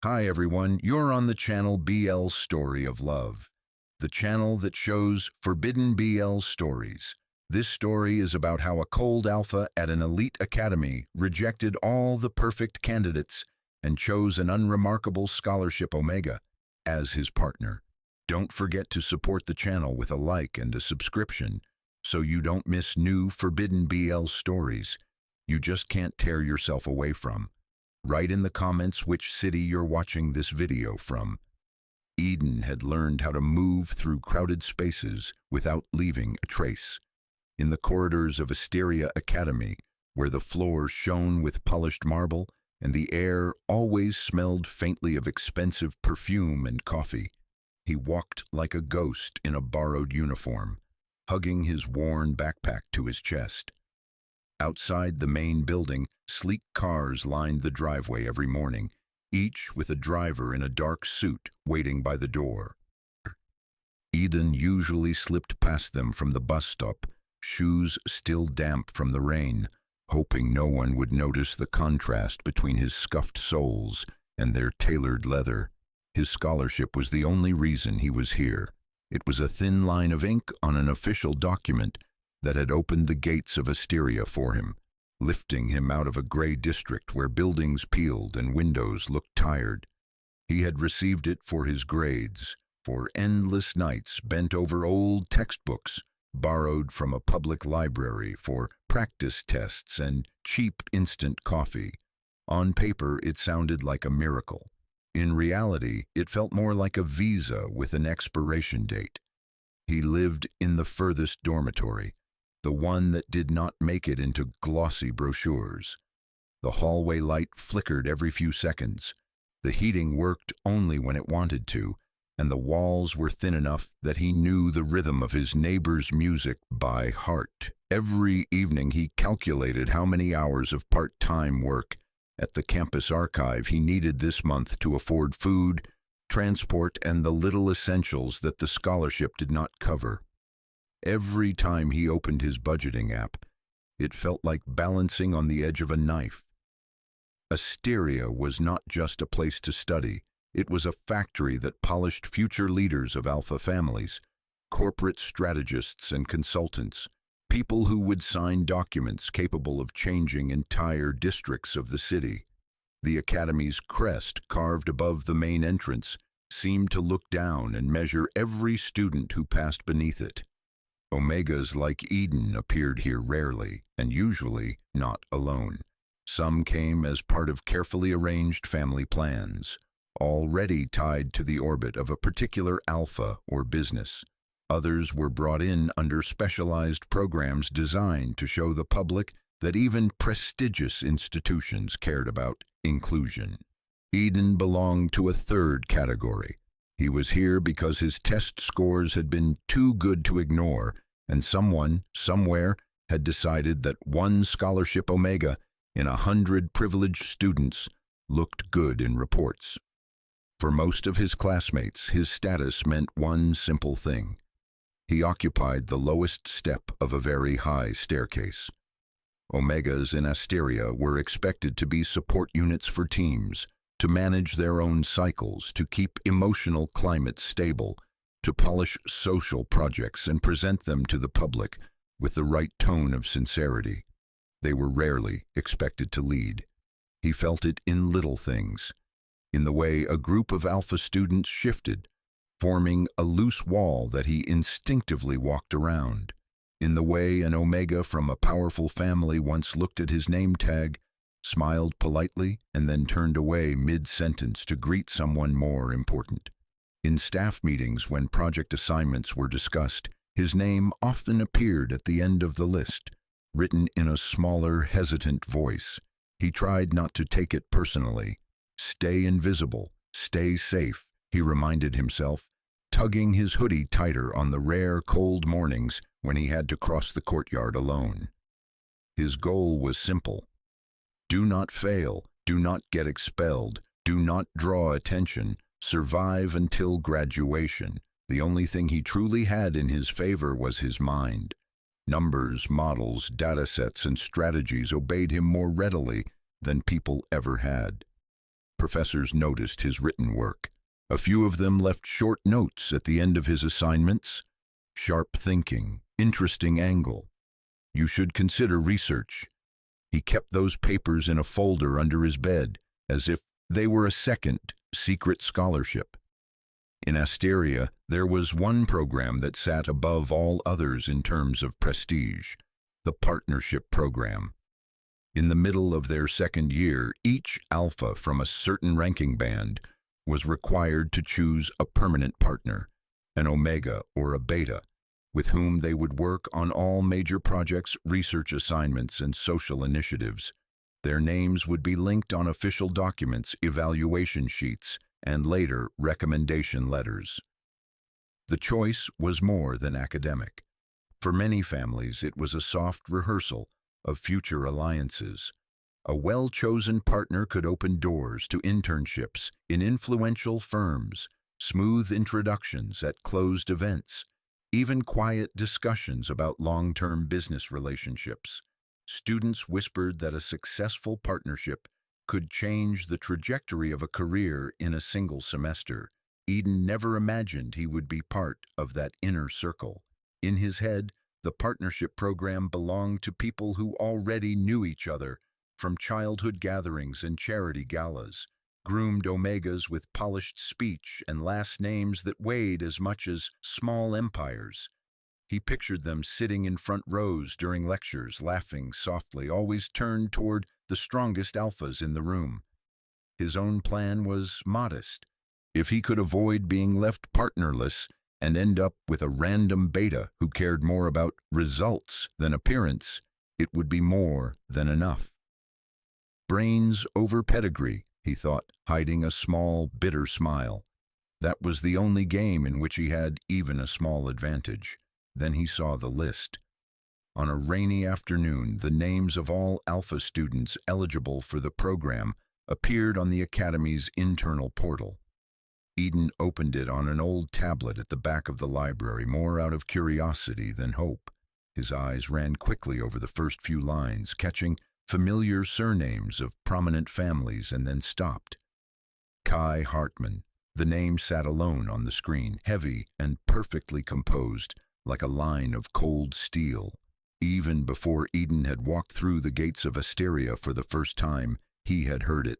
Hi everyone, you're on the channel BL Story of Love, the channel that shows forbidden BL stories. This story is about how a cold alpha at an elite academy rejected all the perfect candidates and chose an unremarkable scholarship Omega as his partner. Don't forget to support the channel with a like and a subscription so you don't miss new forbidden BL stories you just can't tear yourself away from. Write in the comments which city you're watching this video from. Eden had learned how to move through crowded spaces without leaving a trace. In the corridors of Asteria Academy, where the floor shone with polished marble and the air always smelled faintly of expensive perfume and coffee, he walked like a ghost in a borrowed uniform, hugging his worn backpack to his chest. Outside the main building, sleek cars lined the driveway every morning, each with a driver in a dark suit waiting by the door. Eden usually slipped past them from the bus stop, shoes still damp from the rain, hoping no one would notice the contrast between his scuffed soles and their tailored leather. His scholarship was the only reason he was here. It was a thin line of ink on an official document that had opened the gates of Asteria for him, lifting him out of a gray district where buildings peeled and windows looked tired. He had received it for his grades, for endless nights bent over old textbooks, borrowed from a public library, for practice tests and cheap instant coffee. On paper, it sounded like a miracle. In reality, it felt more like a visa with an expiration date. He lived in the furthest dormitory, the one that did not make it into glossy brochures. The hallway light flickered every few seconds. The heating worked only when it wanted to, and the walls were thin enough that he knew the rhythm of his neighbor's music by heart. Every evening he calculated how many hours of part-time work at the campus archive he needed this month to afford food, transport, and the little essentials that the scholarship did not cover. Every time he opened his budgeting app, it felt like balancing on the edge of a knife. Asteria was not just a place to study. It was a factory that polished future leaders of alpha families, corporate strategists and consultants, people who would sign documents capable of changing entire districts of the city. The academy's crest, carved above the main entrance, seemed to look down and measure every student who passed beneath it. Omegas like Eden appeared here rarely, and usually not alone. Some came as part of carefully arranged family plans, already tied to the orbit of a particular alpha or business. Others were brought in under specialized programs designed to show the public that even prestigious institutions cared about inclusion. Eden belonged to a third category. He was here because his test scores had been too good to ignore, and someone, somewhere, had decided that one scholarship Omega in 100 privileged students looked good in reports. For most of his classmates, his status meant one simple thing. He occupied the lowest step of a very high staircase. Omegas in Asteria were expected to be support units for teams, to manage their own cycles, to keep emotional climates stable, to polish social projects and present them to the public with the right tone of sincerity. They were rarely expected to lead. He felt it in little things, in the way a group of alpha students shifted, forming a loose wall that he instinctively walked around, in the way an Omega from a powerful family once looked at his name tag, smiled politely, and then turned away mid-sentence to greet someone more important. In staff meetings, when project assignments were discussed, his name often appeared at the end of the list, written in a smaller, hesitant voice. He tried not to take it personally. Stay invisible, stay safe, he reminded himself, tugging his hoodie tighter on the rare cold mornings when he had to cross the courtyard alone. His goal was simple. Do not fail, do not get expelled, do not draw attention, survive until graduation. The only thing he truly had in his favor was his mind. Numbers, models, datasets, and strategies obeyed him more readily than people ever had. professors noticed his written work. A few of them left short notes at the end of his assignments. Sharp thinking, interesting angle. You should consider research. He kept those papers in a folder under his bed, as if they were a second, secret scholarship. In Asteria, there was one program that sat above all others in terms of prestige, the partnership program. In the middle of their second year, each alpha from a certain ranking band was required to choose a permanent partner, an omega or a beta, with whom they would work on all major projects, research assignments, and social initiatives. Their names would be linked on official documents, evaluation sheets, and later recommendation letters. The choice was more than academic. For many families, it was a soft rehearsal of future alliances. A well-chosen partner could open doors to internships in influential firms, smooth introductions at closed events, even quiet discussions about long-term business relationships. Students whispered that a successful partnership could change the trajectory of a career in a single semester. Eden never imagined he would be part of that inner circle. In his head, the partnership program belonged to people who already knew each other from childhood gatherings and charity galas, groomed omegas with polished speech and last names that weighed as much as small empires. He pictured them sitting in front rows during lectures, laughing softly, always turned toward the strongest alphas in the room. His own plan was modest. If he could avoid being left partnerless and end up with a random beta who cared more about results than appearance, it would be more than enough. Brains over pedigree, he thought, hiding a small, bitter smile. That was the only game in which he had even a small advantage. Then he saw the list. On a rainy afternoon, the names of all Alpha students eligible for the program appeared on the Academy's internal portal. Eden opened it on an old tablet at the back of the library, more out of curiosity than hope. His eyes ran quickly over the first few lines, catching familiar surnames of prominent families, and then stopped. Kai Hartman. The name sat alone on the screen, heavy and perfectly composed, like a line of cold steel. Even before Eden had walked through the gates of Asteria for the first time, he had heard it.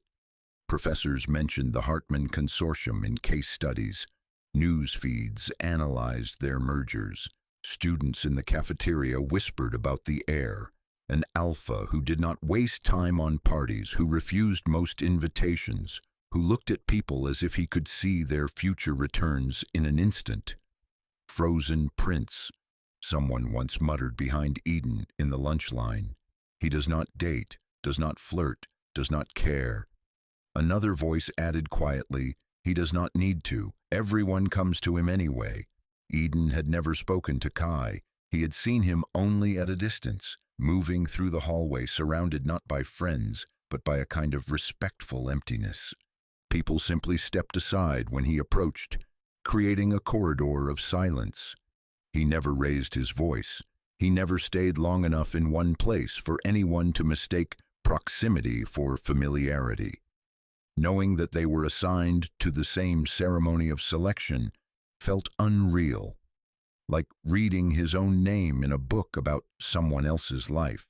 Professors mentioned the Hartman Consortium in case studies. News feeds analyzed their mergers. Students in the cafeteria whispered about the heir, an alpha who did not waste time on parties, who refused most invitations, who looked at people as if he could see their future returns in an instant. Frozen prince, someone once muttered behind Eden in the lunch line. He does not date, does not flirt, does not care. Another voice added quietly, he does not need to. Everyone comes to him anyway. Eden had never spoken to Kai. He had seen him only at a distance, moving through the hallway surrounded not by friends, but by a kind of respectful emptiness. People simply stepped aside when he approached, creating a corridor of silence. He never raised his voice. He never stayed long enough in one place for anyone to mistake proximity for familiarity. Knowing that they were assigned to the same ceremony of selection felt unreal, like reading his own name in a book about someone else's life.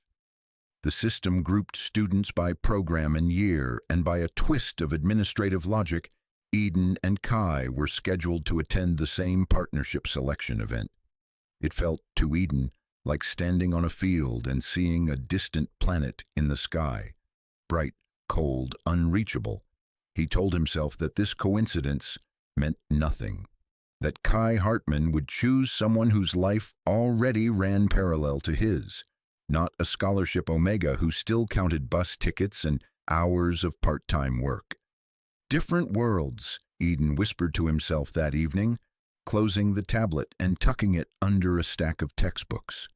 The system grouped students by program and year, and by a twist of administrative logic, Eden and Kai were scheduled to attend the same partnership selection event. It felt to Eden like standing on a field and seeing a distant planet in the sky, bright, cold, unreachable. He told himself that this coincidence meant nothing, that Kai Hartman would choose someone whose life already ran parallel to his, not a scholarship omega who still counted bus tickets and hours of part-time work. Different worlds, Eden whispered to himself that evening, closing the tablet and tucking it under a stack of textbooks.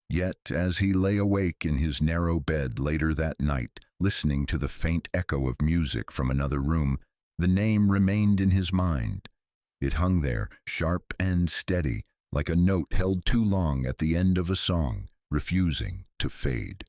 Yet, as he lay awake in his narrow bed later that night, listening to the faint echo of music from another room, the name remained in his mind. It hung there, sharp and steady, like a note held too long at the end of a song, refusing to fade.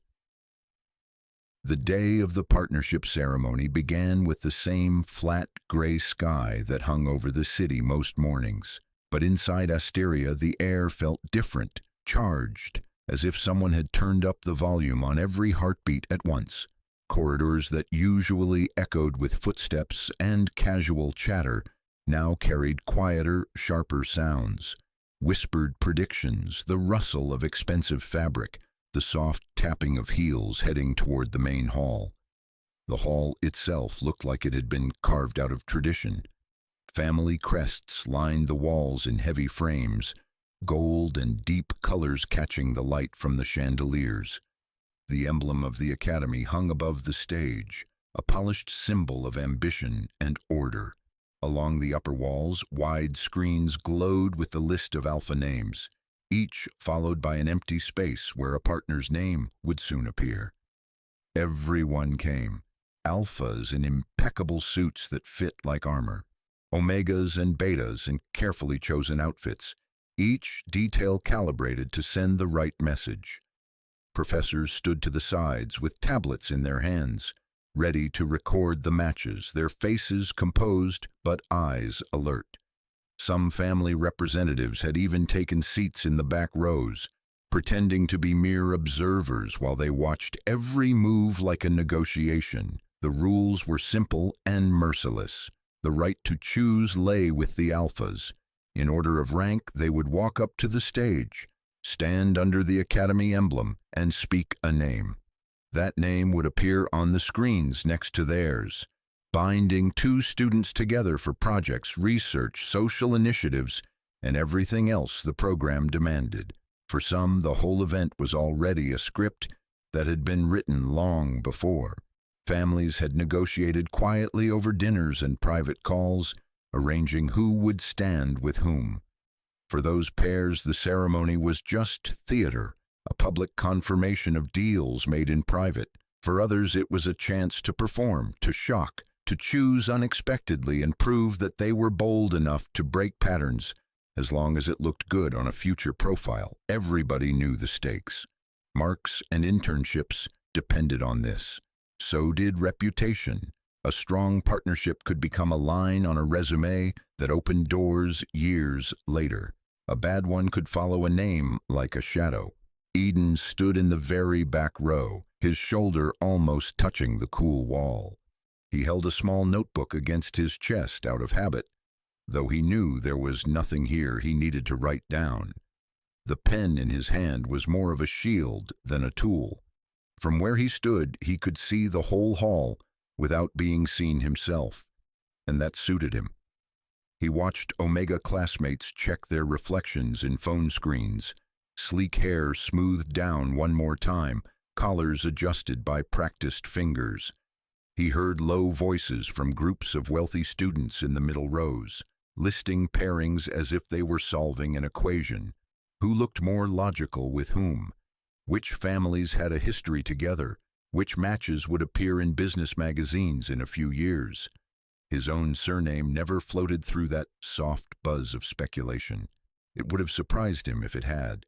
The day of the partnership ceremony began with the same flat, gray sky that hung over the city most mornings. But inside Asteria, the air felt different, charged, as if someone had turned up the volume on every heartbeat at once. Corridors that usually echoed with footsteps and casual chatter now carried quieter, sharper sounds. Whispered predictions, the rustle of expensive fabric, the soft tapping of heels heading toward the main hall. The hall itself looked like it had been carved out of tradition. Family crests lined the walls in heavy frames, gold and deep colors catching the light from the chandeliers. The emblem of the academy hung above the stage, a polished symbol of ambition and order. Along the upper walls, wide screens glowed with the list of alpha names, each followed by an empty space where a partner's name would soon appear. Everyone came, alphas in impeccable suits that fit like armor, omegas and betas in carefully chosen outfits, each detail calibrated to send the right message. Professors stood to the sides with tablets in their hands, ready to record the matches, their faces composed but eyes alert. Some family representatives had even taken seats in the back rows, pretending to be mere observers while they watched every move like a negotiation. The rules were simple and merciless. The right to choose lay with the alphas. In order of rank, they would walk up to the stage, stand under the academy emblem, and speak a name. That name would appear on the screens next to theirs, binding two students together for projects, research, social initiatives, and everything else the program demanded. For some, the whole event was already a script that had been written long before. Families had negotiated quietly over dinners and private calls, arranging who would stand with whom. For those pairs, the ceremony was just theater, a public confirmation of deals made in private. For others, it was a chance to perform, to shock, to choose unexpectedly and prove that they were bold enough to break patterns, as long as it looked good on a future profile. Everybody knew the stakes. Marks and internships depended on this. So did reputation. A strong partnership could become a line on a resume that opened doors years later. A bad one could follow a name like a shadow. Eden stood in the very back row, his shoulder almost touching the cool wall. He held a small notebook against his chest out of habit, though he knew there was nothing here he needed to write down. The pen in his hand was more of a shield than a tool. From where he stood, he could see the whole hall without being seen himself, and that suited him. He watched Omega classmates check their reflections in phone screens, sleek hair smoothed down one more time, collars adjusted by practiced fingers. He heard low voices from groups of wealthy students in the middle rows, listing pairings as if they were solving an equation. Who looked more logical with whom? Which families had a history together? Which matches would appear in business magazines in a few years? His own surname never floated through that soft buzz of speculation. It would have surprised him if it had.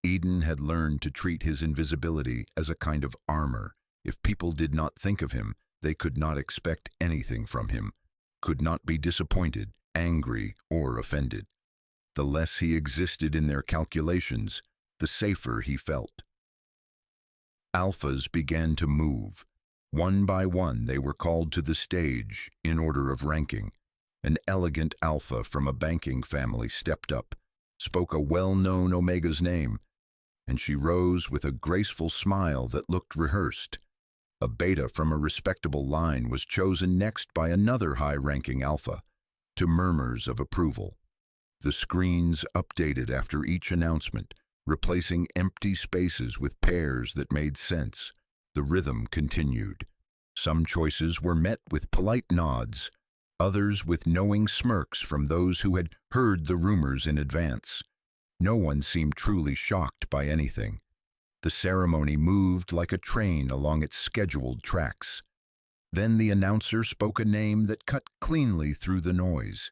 Eden had learned to treat his invisibility as a kind of armor. If people did not think of him, they could not expect anything from him, could not be disappointed, angry, or offended. The less he existed in their calculations, the safer he felt. Alphas began to move. One by one, they were called to the stage in order of ranking. An elegant alpha from a banking family stepped up, spoke a well-known Omega's name, and she rose with a graceful smile that looked rehearsed. A beta from a respectable line was chosen next by another high-ranking alpha, to murmurs of approval. The screens updated after each announcement, replacing empty spaces with pairs that made sense. The rhythm continued. Some choices were met with polite nods, others with knowing smirks from those who had heard the rumors in advance. No one seemed truly shocked by anything. The ceremony moved like a train along its scheduled tracks. Then the announcer spoke a name that cut cleanly through the noise.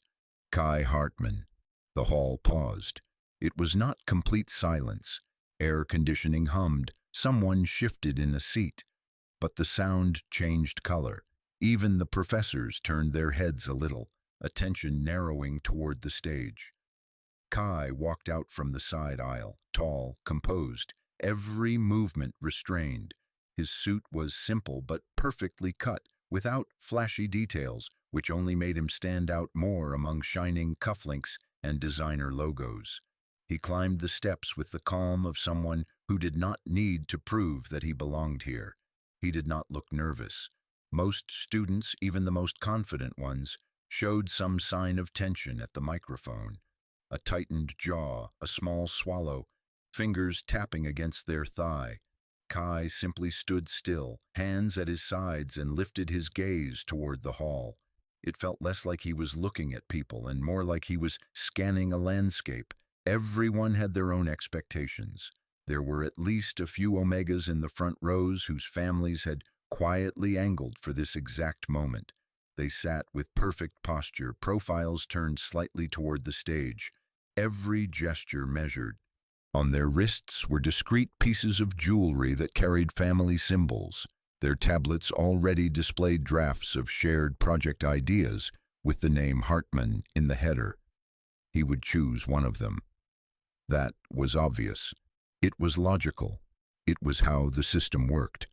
Kai Hartman. The hall paused. It was not complete silence. Air conditioning hummed. Someone shifted in a seat. But the sound changed color. Even the professors turned their heads a little, attention narrowing toward the stage. Kai walked out from the side aisle, tall, composed, every movement restrained. His suit was simple but perfectly cut, without flashy details, which only made him stand out more among shining cufflinks and designer logos. He climbed the steps with the calm of someone who did not need to prove that he belonged here. He did not look nervous. Most students, even the most confident ones, showed some sign of tension at the microphone. A tightened jaw, a small swallow, fingers tapping against their thigh. Kai simply stood still, hands at his sides, and lifted his gaze toward the hall. It felt less like he was looking at people and more like he was scanning a landscape. Everyone had their own expectations. There were at least a few Omegas in the front rows whose families had quietly angled for this exact moment. They sat with perfect posture, profiles turned slightly toward the stage, every gesture measured. On their wrists were discreet pieces of jewelry that carried family symbols. Their tablets already displayed drafts of shared project ideas with the name Hartman in the header. He would choose one of them. That was obvious. It was logical. It was how the system worked.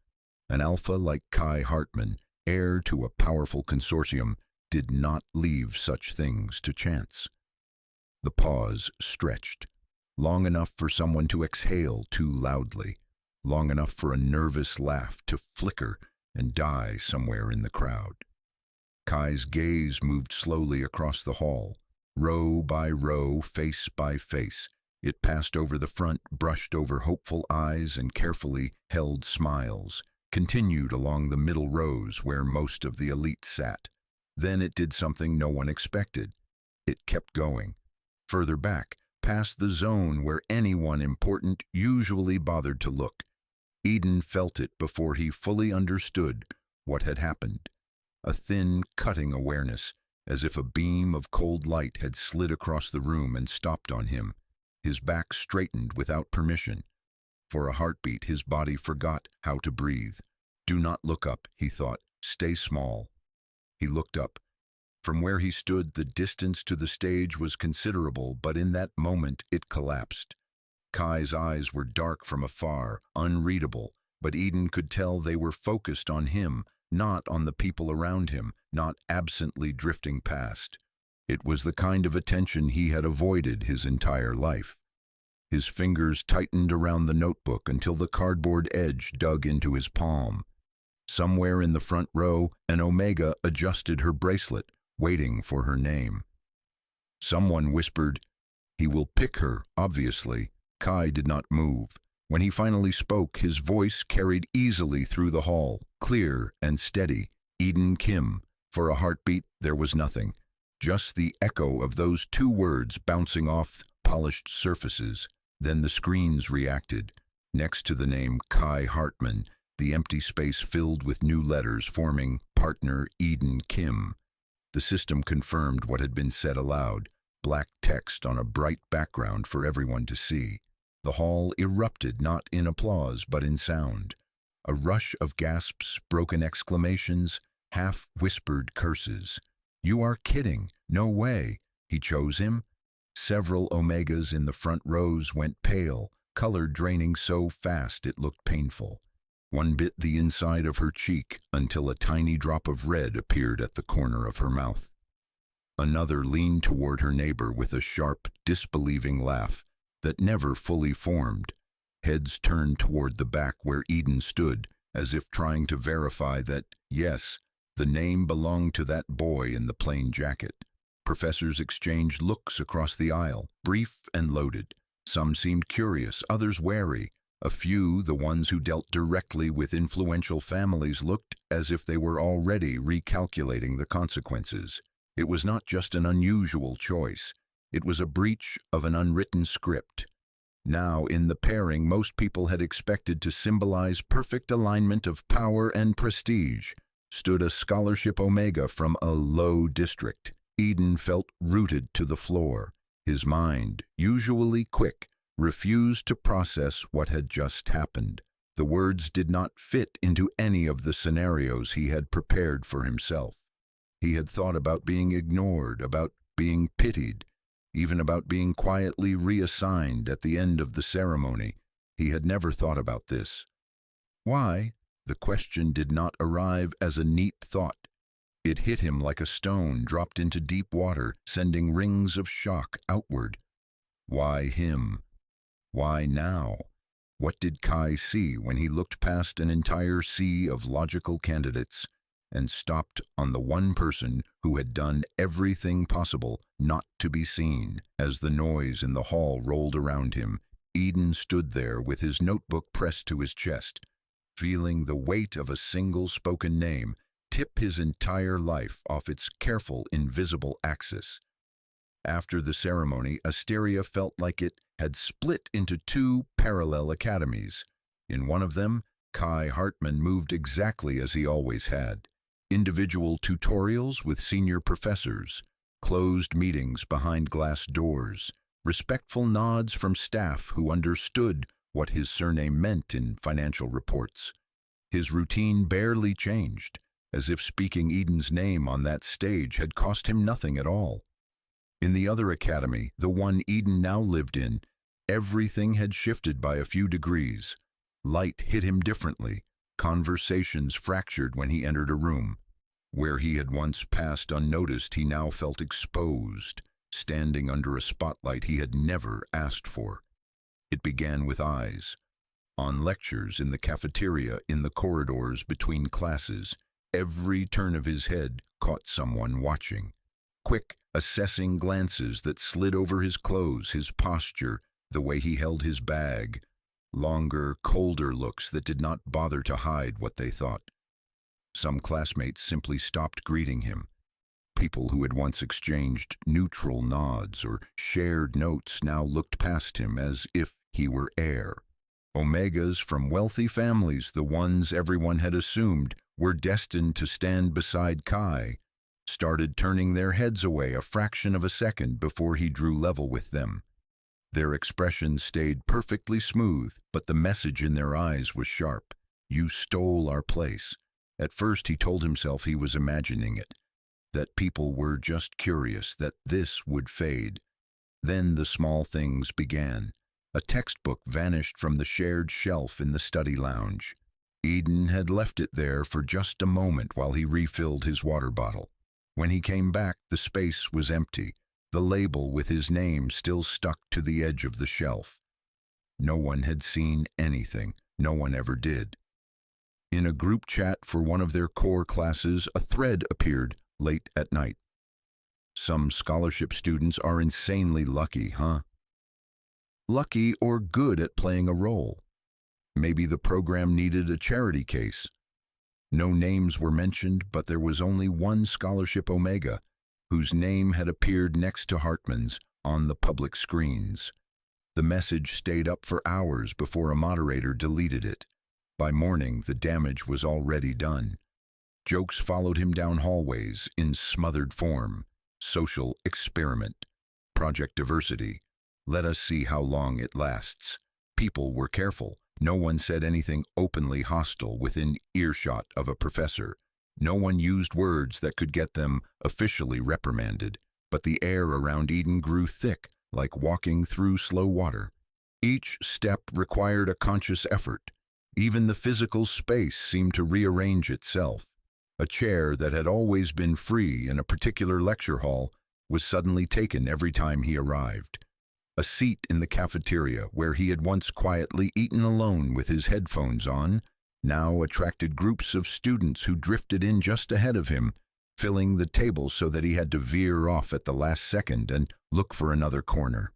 An alpha like Kai Hartman, heir to a powerful consortium, did not leave such things to chance. The pause stretched, long enough for someone to exhale too loudly, long enough for a nervous laugh to flicker and die somewhere in the crowd. Kai's gaze moved slowly across the hall, row by row, face by face. It passed over the front, brushed over hopeful eyes and carefully held smiles, continued along the middle rows where most of the elite sat. Then it did something no one expected. It kept going. Further back, past the zone where anyone important usually bothered to look. Eden felt it before he fully understood what had happened. A thin, cutting awareness, as if a beam of cold light had slid across the room and stopped on him. His back straightened without permission. For a heartbeat, his body forgot how to breathe. Do not look up, he thought. Stay small. He looked up. From where he stood, the distance to the stage was considerable, but in that moment it collapsed. Kai's eyes were dark from afar, unreadable, but Eden could tell they were focused on him, not on the people around him, not absently drifting past. It was the kind of attention he had avoided his entire life. His fingers tightened around the notebook until the cardboard edge dug into his palm. Somewhere in the front row, an Omega adjusted her bracelet, waiting for her name. Someone whispered, "He will pick her, obviously." Kai did not move. When he finally spoke, his voice carried easily through the hall, clear and steady. Eden Kim. For a heartbeat, there was nothing. Just the echo of those two words bouncing off polished surfaces. Then the screens reacted. Next to the name Kai Hartman, the empty space filled with new letters forming partner Eden Kim. The system confirmed what had been said aloud, black text on a bright background for everyone to see. The hall erupted not in applause but in sound. A rush of gasps, broken exclamations, half-whispered curses. "You are kidding. No way. He chose him?" Several Omegas in the front rows went pale, color draining so fast it looked painful. One bit the inside of her cheek until a tiny drop of red appeared at the corner of her mouth. Another leaned toward her neighbor with a sharp, disbelieving laugh that never fully formed. Heads turned toward the back where Eden stood, as if trying to verify that, yes, the name belonged to that boy in the plain jacket. Professors exchanged looks across the aisle, brief and loaded. Some seemed curious, others wary. A few, the ones who dealt directly with influential families, looked as if they were already recalculating the consequences. It was not just an unusual choice. It was a breach of an unwritten script. Now, in the pairing, most people had expected to symbolize perfect alignment of power and prestige, stood a scholarship Omega from a low district. Eden felt rooted to the floor. His mind, usually quick, refused to process what had just happened. The words did not fit into any of the scenarios he had prepared for himself. He had thought about being ignored, about being pitied, even about being quietly reassigned at the end of the ceremony. He had never thought about this. Why? The question did not arrive as a neat thought. It hit him like a stone dropped into deep water, sending rings of shock outward. Why him? Why now? What did Kai see when he looked past an entire sea of logical candidates and stopped on the one person who had done everything possible not to be seen? As the noise in the hall rolled around him, Eden stood there with his notebook pressed to his chest, feeling the weight of a single spoken name tip his entire life off its careful, invisible axis. After the ceremony, Asteria felt like it had split into two parallel academies. In one of them, Kai Hartman moved exactly as he always had. Individual tutorials with senior professors, closed meetings behind glass doors, respectful nods from staff who understood what his surname meant in financial reports. His routine barely changed, as if speaking Eden's name on that stage had cost him nothing at all. In the other academy, the one Eden now lived in, everything had shifted by a few degrees. Light hit him differently. Conversations fractured when he entered a room. Where he had once passed unnoticed, he now felt exposed, standing under a spotlight he had never asked for. It began with eyes. On lectures, in the cafeteria, in the corridors between classes, every turn of his head caught someone watching. Quick, assessing glances that slid over his clothes, his posture, the way he held his bag. Longer, colder looks that did not bother to hide what they thought. Some classmates simply stopped greeting him. People who had once exchanged neutral nods or shared notes now looked past him as if he were air. Omegas from wealthy families, the ones everyone had assumed were destined to stand beside Kai, started turning their heads away a fraction of a second before he drew level with them. Their expressions stayed perfectly smooth, but the message in their eyes was sharp. You stole our place. At first he told himself he was imagining it, that people were just curious, that this would fade. Then the small things began. A textbook vanished from the shared shelf in the study lounge. Eden had left it there for just a moment while he refilled his water bottle. When he came back, the space was empty, the label with his name still stuck to the edge of the shelf. No one had seen anything. No one ever did. In a group chat for one of their core classes, a thread appeared late at night. Some scholarship students are insanely lucky, huh? Lucky or good at playing a role. Maybe the program needed a charity case. No names were mentioned, but there was only one scholarship Omega, whose name had appeared next to Hartman's on the public screens. The message stayed up for hours before a moderator deleted it. By morning, the damage was already done. Jokes followed him down hallways in smothered form. Social experiment. Project Diversity. Let us see how long it lasts. People were careful. No one said anything openly hostile within earshot of a professor. No one used words that could get them officially reprimanded. But the air around Eden grew thick, like walking through slow water. Each step required a conscious effort. Even the physical space seemed to rearrange itself. A chair that had always been free in a particular lecture hall was suddenly taken every time he arrived. A seat in the cafeteria, where he had once quietly eaten alone with his headphones on, now attracted groups of students who drifted in just ahead of him, filling the table so that he had to veer off at the last second and look for another corner.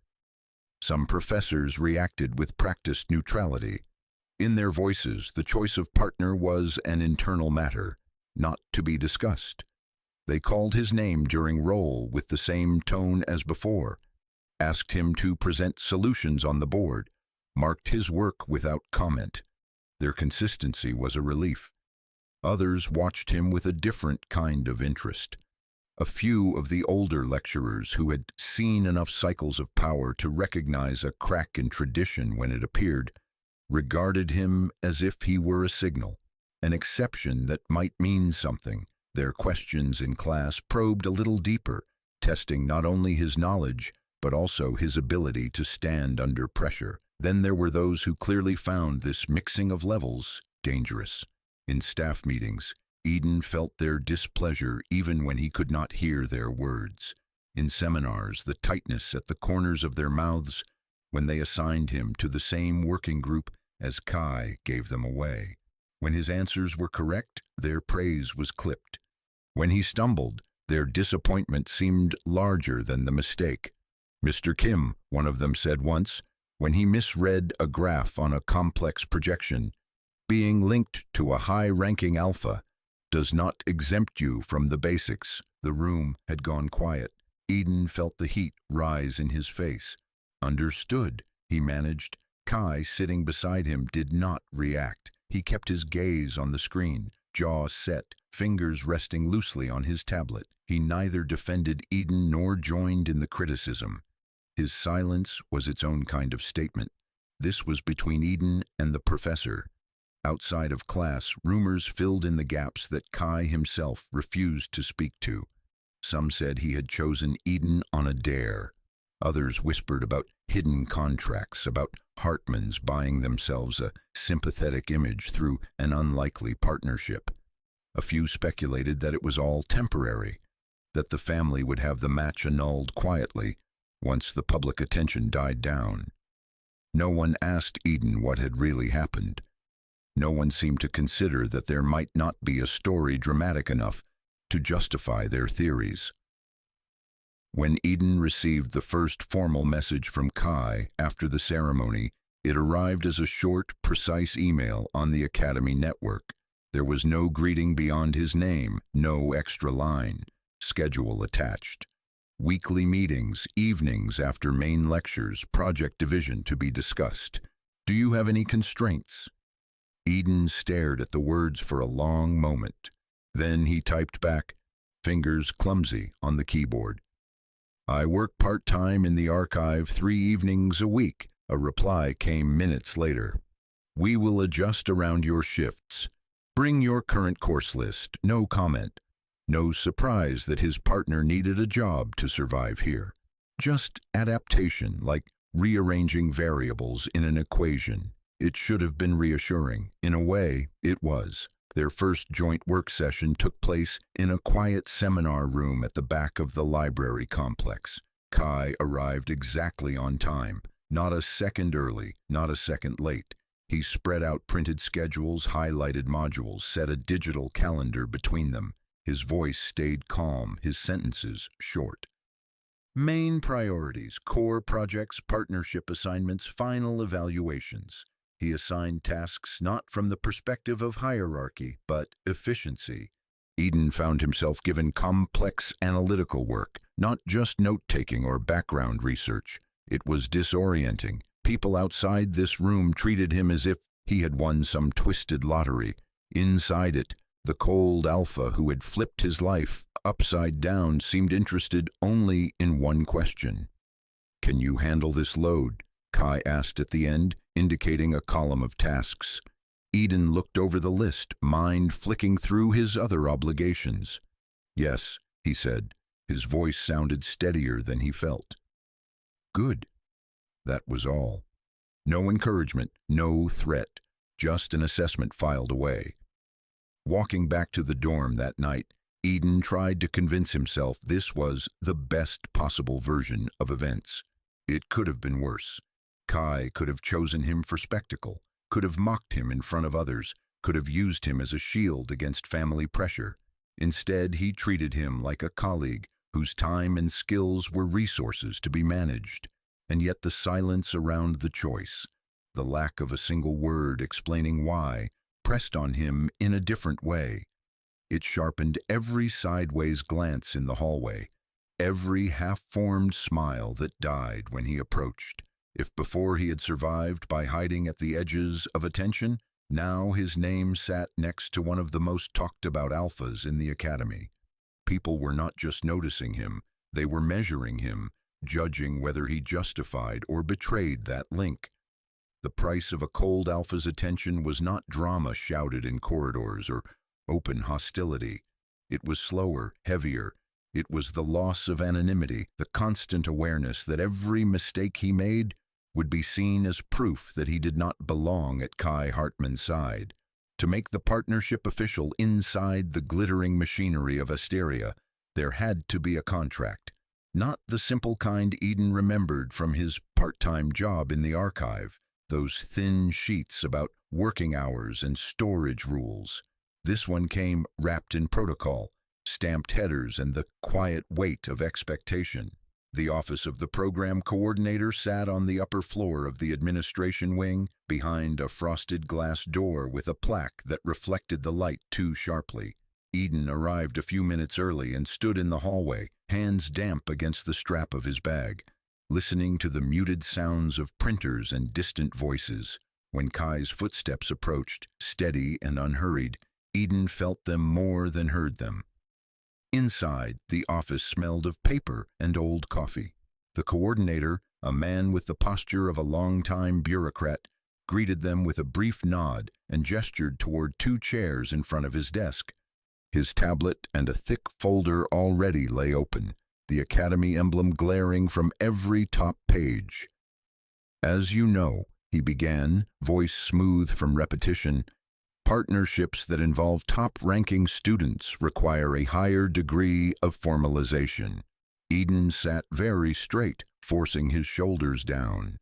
Some professors reacted with practiced neutrality. In their voices, the choice of partner was an internal matter, not to be discussed. They called his name during roll with the same tone as before, asked him to present solutions on the board, marked his work without comment. Their consistency was a relief. Others watched him with a different kind of interest. A few of the older lecturers who had seen enough cycles of power to recognize a crack in tradition when it appeared regarded him as if he were a signal, an exception that might mean something. Their questions in class probed a little deeper, testing not only his knowledge, but also his ability to stand under pressure. Then there were those who clearly found this mixing of levels dangerous. In staff meetings, Eden felt their displeasure even when he could not hear their words. In seminars, the tightness at the corners of their mouths when they assigned him to the same working group as Kai gave them away. When his answers were correct, their praise was clipped. When he stumbled, their disappointment seemed larger than the mistake. Mr. Kim, one of them said once, when he misread a graph on a complex projection, being linked to a high-ranking alpha does not exempt you from the basics. The room had gone quiet. Eden felt the heat rise in his face. Understood, he managed. Kai, sitting beside him, did not react. He kept his gaze on the screen, jaw set, fingers resting loosely on his tablet. He neither defended Eden nor joined in the criticism. His silence was its own kind of statement. This was between Eden and the professor. Outside of class, rumors filled in the gaps that Kai himself refused to speak to. Some said he had chosen Eden on a dare. Others whispered about hidden contracts, about Hartmans buying themselves a sympathetic image through an unlikely partnership. A few speculated that it was all temporary, that the family would have the match annulled quietly once the public attention died down. No one asked Eden what had really happened. No one seemed to consider that there might not be a story dramatic enough to justify their theories. When Eden received the first formal message from Kai after the ceremony, it arrived as a short, precise email on the Academy network. There was no greeting beyond his name, no extra line. Schedule attached. Weekly meetings, evenings after main lectures, project division to be discussed. Do you have any constraints? Eden stared at the words for a long moment. Then he typed back, fingers clumsy on the keyboard. I work part-time in the archive 3 evenings a week. A reply came minutes later. We will adjust around your shifts. Bring your current course list. No comment. No surprise that his partner needed a job to survive here. Just adaptation, like rearranging variables in an equation. It should have been reassuring. In a way, it was. Their first joint work session took place in a quiet seminar room at the back of the library complex. Kai arrived exactly on time, not a second early, not a second late. He spread out printed schedules, highlighted modules, set a digital calendar between them. His voice stayed calm, his sentences short. Main priorities, core projects, partnership assignments, final evaluations. He assigned tasks not from the perspective of hierarchy, but efficiency. Eden found himself given complex analytical work, not just note-taking or background research. It was disorienting. People outside this room treated him as if he had won some twisted lottery. Inside it, the cold alpha who had flipped his life upside down seemed interested only in one question. Can you handle this load? Kai asked at the end, indicating a column of tasks. Eden looked over the list, mind flicking through his other obligations. Yes, he said. His voice sounded steadier than he felt. Good. That was all. No encouragement, no threat, just an assessment filed away. Walking back to the dorm that night, Eden tried to convince himself this was the best possible version of events. It could have been worse. Kai could have chosen him for spectacle, could have mocked him in front of others, could have used him as a shield against family pressure. Instead, he treated him like a colleague whose time and skills were resources to be managed. And yet the silence around the choice, the lack of a single word explaining why, pressed on him in a different way. It sharpened every sideways glance in the hallway, every half-formed smile that died when he approached. If before he had survived by hiding at the edges of attention, now his name sat next to one of the most talked-about alphas in the academy. People were not just noticing him, they were measuring him, judging whether he justified or betrayed that link. The price of a cold alpha's attention was not drama shouted in corridors or open hostility. It was slower, heavier. It was the loss of anonymity, the constant awareness that every mistake he made would be seen as proof that he did not belong at Kai Hartman's side. To make the partnership official inside the glittering machinery of Asteria, there had to be a contract. Not the simple kind Eden remembered from his part-time job in the archive, those thin sheets about working hours and storage rules. This one came wrapped in protocol, stamped headers, and the quiet weight of expectation. The office of the program coordinator sat on the upper floor of the administration wing, behind a frosted glass door with a plaque that reflected the light too sharply. Eden arrived a few minutes early and stood in the hallway, hands damp against the strap of his bag, listening to the muted sounds of printers and distant voices. When Kai's footsteps approached, steady and unhurried, Eden felt them more than heard them. Inside, the office smelled of paper and old coffee. The coordinator, a man with the posture of a long-time bureaucrat, greeted them with a brief nod and gestured toward two chairs in front of his desk. His tablet and a thick folder already lay open, the Academy emblem glaring from every top page. "As you know," he began, voice smooth from repetition, "partnerships that involve top-ranking students require a higher degree of formalization." Eden sat very straight, forcing his shoulders down.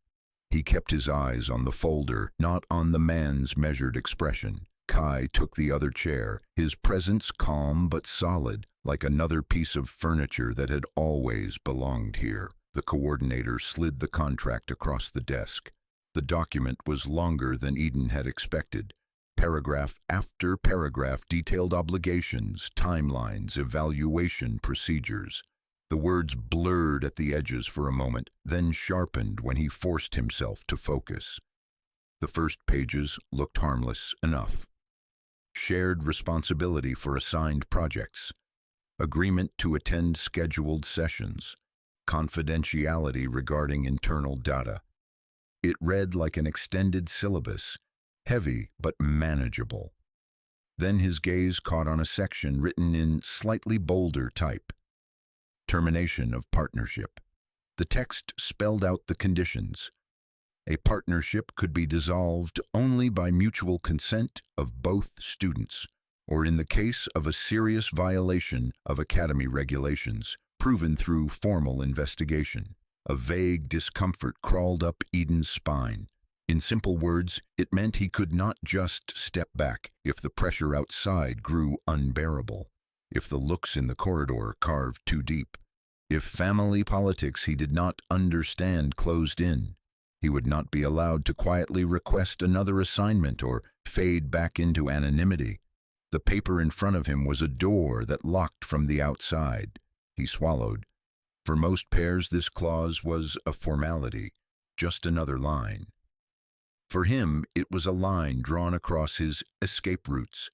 He kept his eyes on the folder, not on the man's measured expression. Kai took the other chair, his presence calm but solid, like another piece of furniture that had always belonged here. The coordinator slid the contract across the desk. The document was longer than Eden had expected. Paragraph after paragraph detailed obligations, timelines, evaluation procedures. The words blurred at the edges for a moment, then sharpened when he forced himself to focus. The first pages looked harmless enough. Shared responsibility for assigned projects, agreement to attend scheduled sessions, confidentiality regarding internal data. It read like an extended syllabus, heavy but manageable. Then his gaze caught on a section written in slightly bolder type. Termination of partnership. The text spelled out the conditions. A partnership could be dissolved only by mutual consent of both students, or in the case of a serious violation of Academy regulations, proven through formal investigation. A vague discomfort crawled up Eden's spine. In simple words, it meant he could not just step back if the pressure outside grew unbearable, if the looks in the corridor carved too deep, if family politics he did not understand closed in. He would not be allowed to quietly request another assignment or fade back into anonymity. The paper in front of him was a door that locked from the outside. He swallowed. For most pairs, this clause was a formality, just another line. For him, it was a line drawn across his escape routes.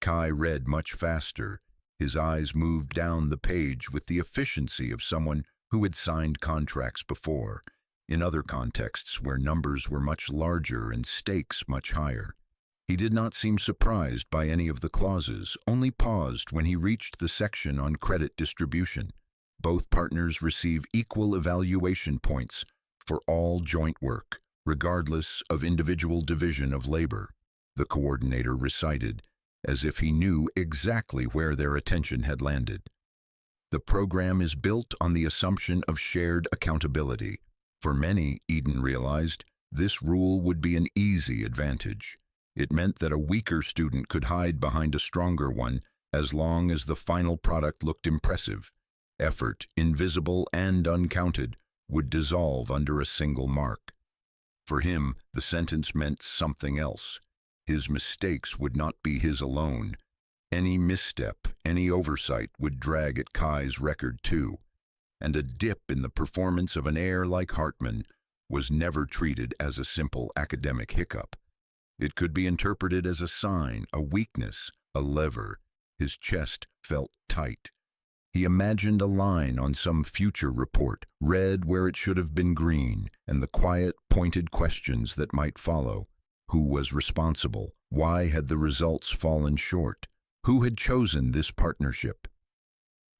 Kai read much faster. His eyes moved down the page with the efficiency of someone who had signed contracts before, in other contexts where numbers were much larger and stakes much higher. He did not seem surprised by any of the clauses, only paused when he reached the section on credit distribution. Both partners receive equal evaluation points for all joint work, regardless of individual division of labor, the coordinator recited, as if he knew exactly where their attention had landed. The program is built on the assumption of shared accountability. For many, Eden realized, this rule would be an easy advantage. It meant that a weaker student could hide behind a stronger one as long as the final product looked impressive. Effort, invisible and uncounted, would dissolve under a single mark. For him, the sentence meant something else. His mistakes would not be his alone. Any misstep, any oversight would drag at Kai's record too. And a dip in the performance of an heir like Hartman was never treated as a simple academic hiccup. It could be interpreted as a sign, a weakness, a lever. His chest felt tight. He imagined a line on some future report, red where it should have been green, and the quiet, pointed questions that might follow. Who was responsible? Why had the results fallen short? Who had chosen this partnership?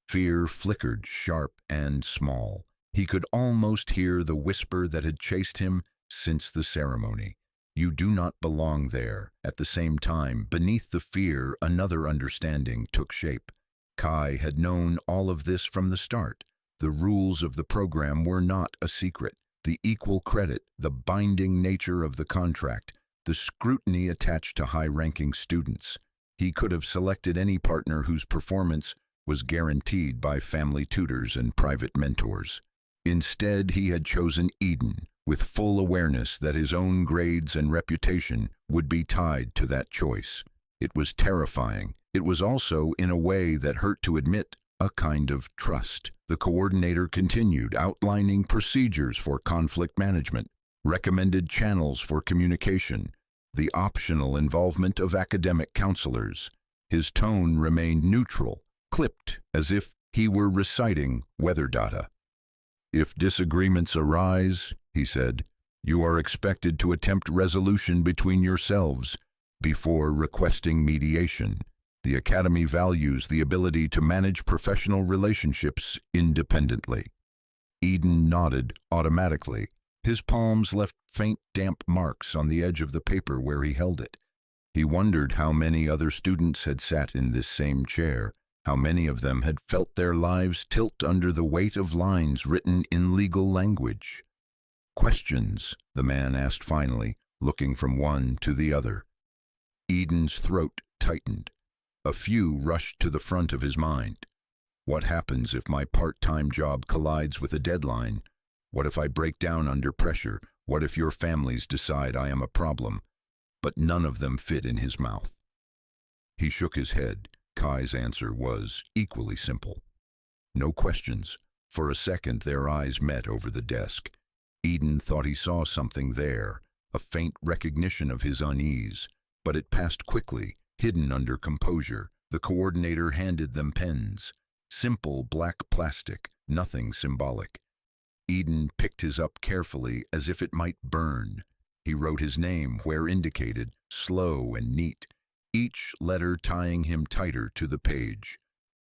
Fear flickered sharp and small. He could almost hear the whisper that had chased him since the ceremony. You do not belong there. At the same time, beneath the fear, another understanding took shape. Kai had known all of this from the start. The rules of the program were not a secret. The equal credit, the binding nature of the contract, the scrutiny attached to high-ranking students. He could have selected any partner whose performance was guaranteed by family tutors and private mentors. Instead, he had chosen Eden, with full awareness that his own grades and reputation would be tied to that choice. It was terrifying. It was also, in a way that hurt to admit, a kind of trust. The coordinator continued, outlining procedures for conflict management, recommended channels for communication, the optional involvement of academic counselors. His tone remained neutral, clipped as if he were reciting weather data. If disagreements arise, he said, you are expected to attempt resolution between yourselves before requesting mediation. The Academy values the ability to manage professional relationships independently. Eden nodded automatically. His palms left faint, damp marks on the edge of the paper where he held it. He wondered how many other students had sat in this same chair, how many of them had felt their lives tilt under the weight of lines written in legal language. Questions, the man asked finally, looking from one to the other. Eden's throat tightened. A few rushed to the front of his mind. What happens if my part-time job collides with a deadline? What if I break down under pressure? What if your families decide I am a problem? But none of them fit in his mouth. He shook his head. Kai's answer was equally simple. No questions. For a second, their eyes met over the desk. Eden thought he saw something there, a faint recognition of his unease, but it passed quickly, hidden under composure. The coordinator handed them pens. Simple black plastic, nothing symbolic. Eden picked his up carefully as if it might burn. He wrote his name where indicated, slow and neat, each letter tying him tighter to the page.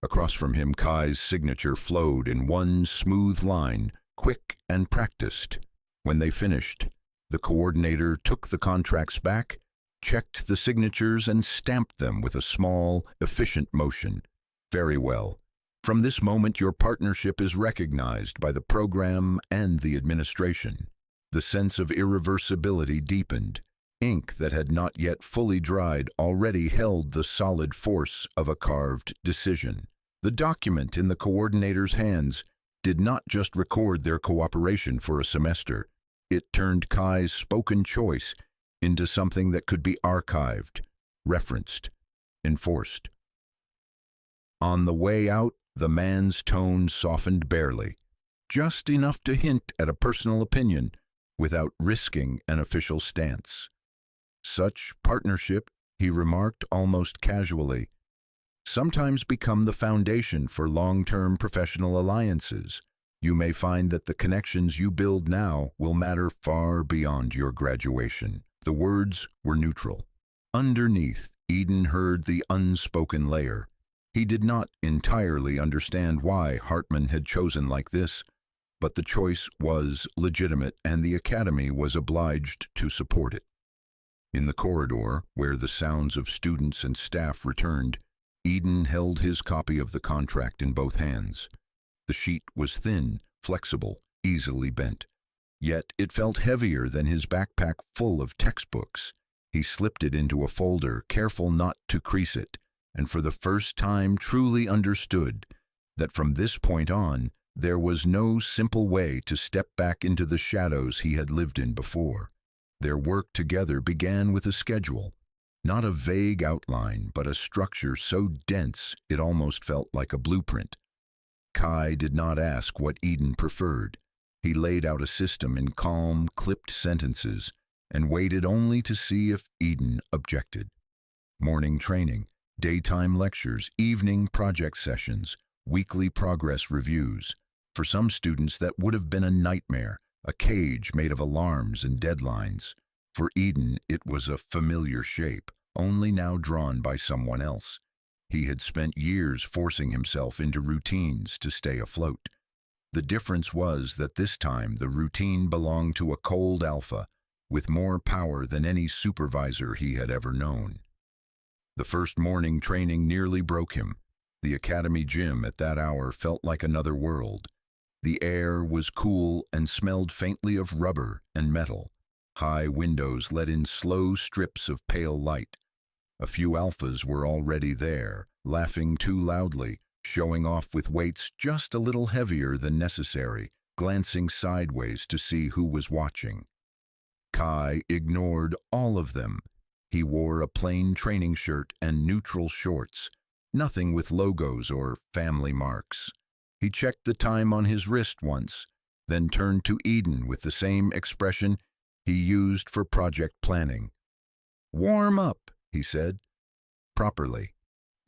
Across from him, Kai's signature flowed in one smooth line, quick and practiced. When they finished, the coordinator took the contracts back, checked the signatures, and stamped them with a small, efficient motion. Very well. From this moment, your partnership is recognized by the program and the administration. The sense of irreversibility deepened. Ink that had not yet fully dried already held the solid force of a carved decision. The document in the coordinator's hands did not just record their cooperation for a semester. It turned Kai's spoken choice into something that could be archived, referenced, enforced. On the way out, the man's tone softened barely, just enough to hint at a personal opinion without risking an official stance. Such partnership, he remarked almost casually, sometimes become the foundation for long-term professional alliances. You may find that the connections you build now will matter far beyond your graduation. The words were neutral. Underneath, Eden heard the unspoken layer. He did not entirely understand why Hartman had chosen like this, but the choice was legitimate and the Academy was obliged to support it. In the corridor, where the sounds of students and staff returned, Eden held his copy of the contract in both hands. The sheet was thin, flexible, easily bent. Yet it felt heavier than his backpack full of textbooks. He slipped it into a folder, careful not to crease it, and for the first time truly understood that from this point on, there was no simple way to step back into the shadows he had lived in before. Their work together began with a schedule, not a vague outline, but a structure so dense it almost felt like a blueprint. Kai did not ask what Eden preferred. He laid out a system in calm, clipped sentences and waited only to see if Eden objected. Morning training, daytime lectures, evening project sessions, weekly progress reviews. For some students, that would have been a nightmare, a cage made of alarms and deadlines. For Eden, it was a familiar shape, only now drawn by someone else. He had spent years forcing himself into routines to stay afloat. The difference was that this time the routine belonged to a cold alpha, with more power than any supervisor he had ever known. The first morning training nearly broke him. The academy gym at that hour felt like another world. The air was cool and smelled faintly of rubber and metal. High windows let in slow strips of pale light. A few alphas were already there, laughing too loudly, showing off with weights just a little heavier than necessary, glancing sideways to see who was watching. Kai ignored all of them. He wore a plain training shirt and neutral shorts, nothing with logos or family marks. He checked the time on his wrist once, then turned to Eden with the same expression he used for project planning. "Warm up," he said. Properly.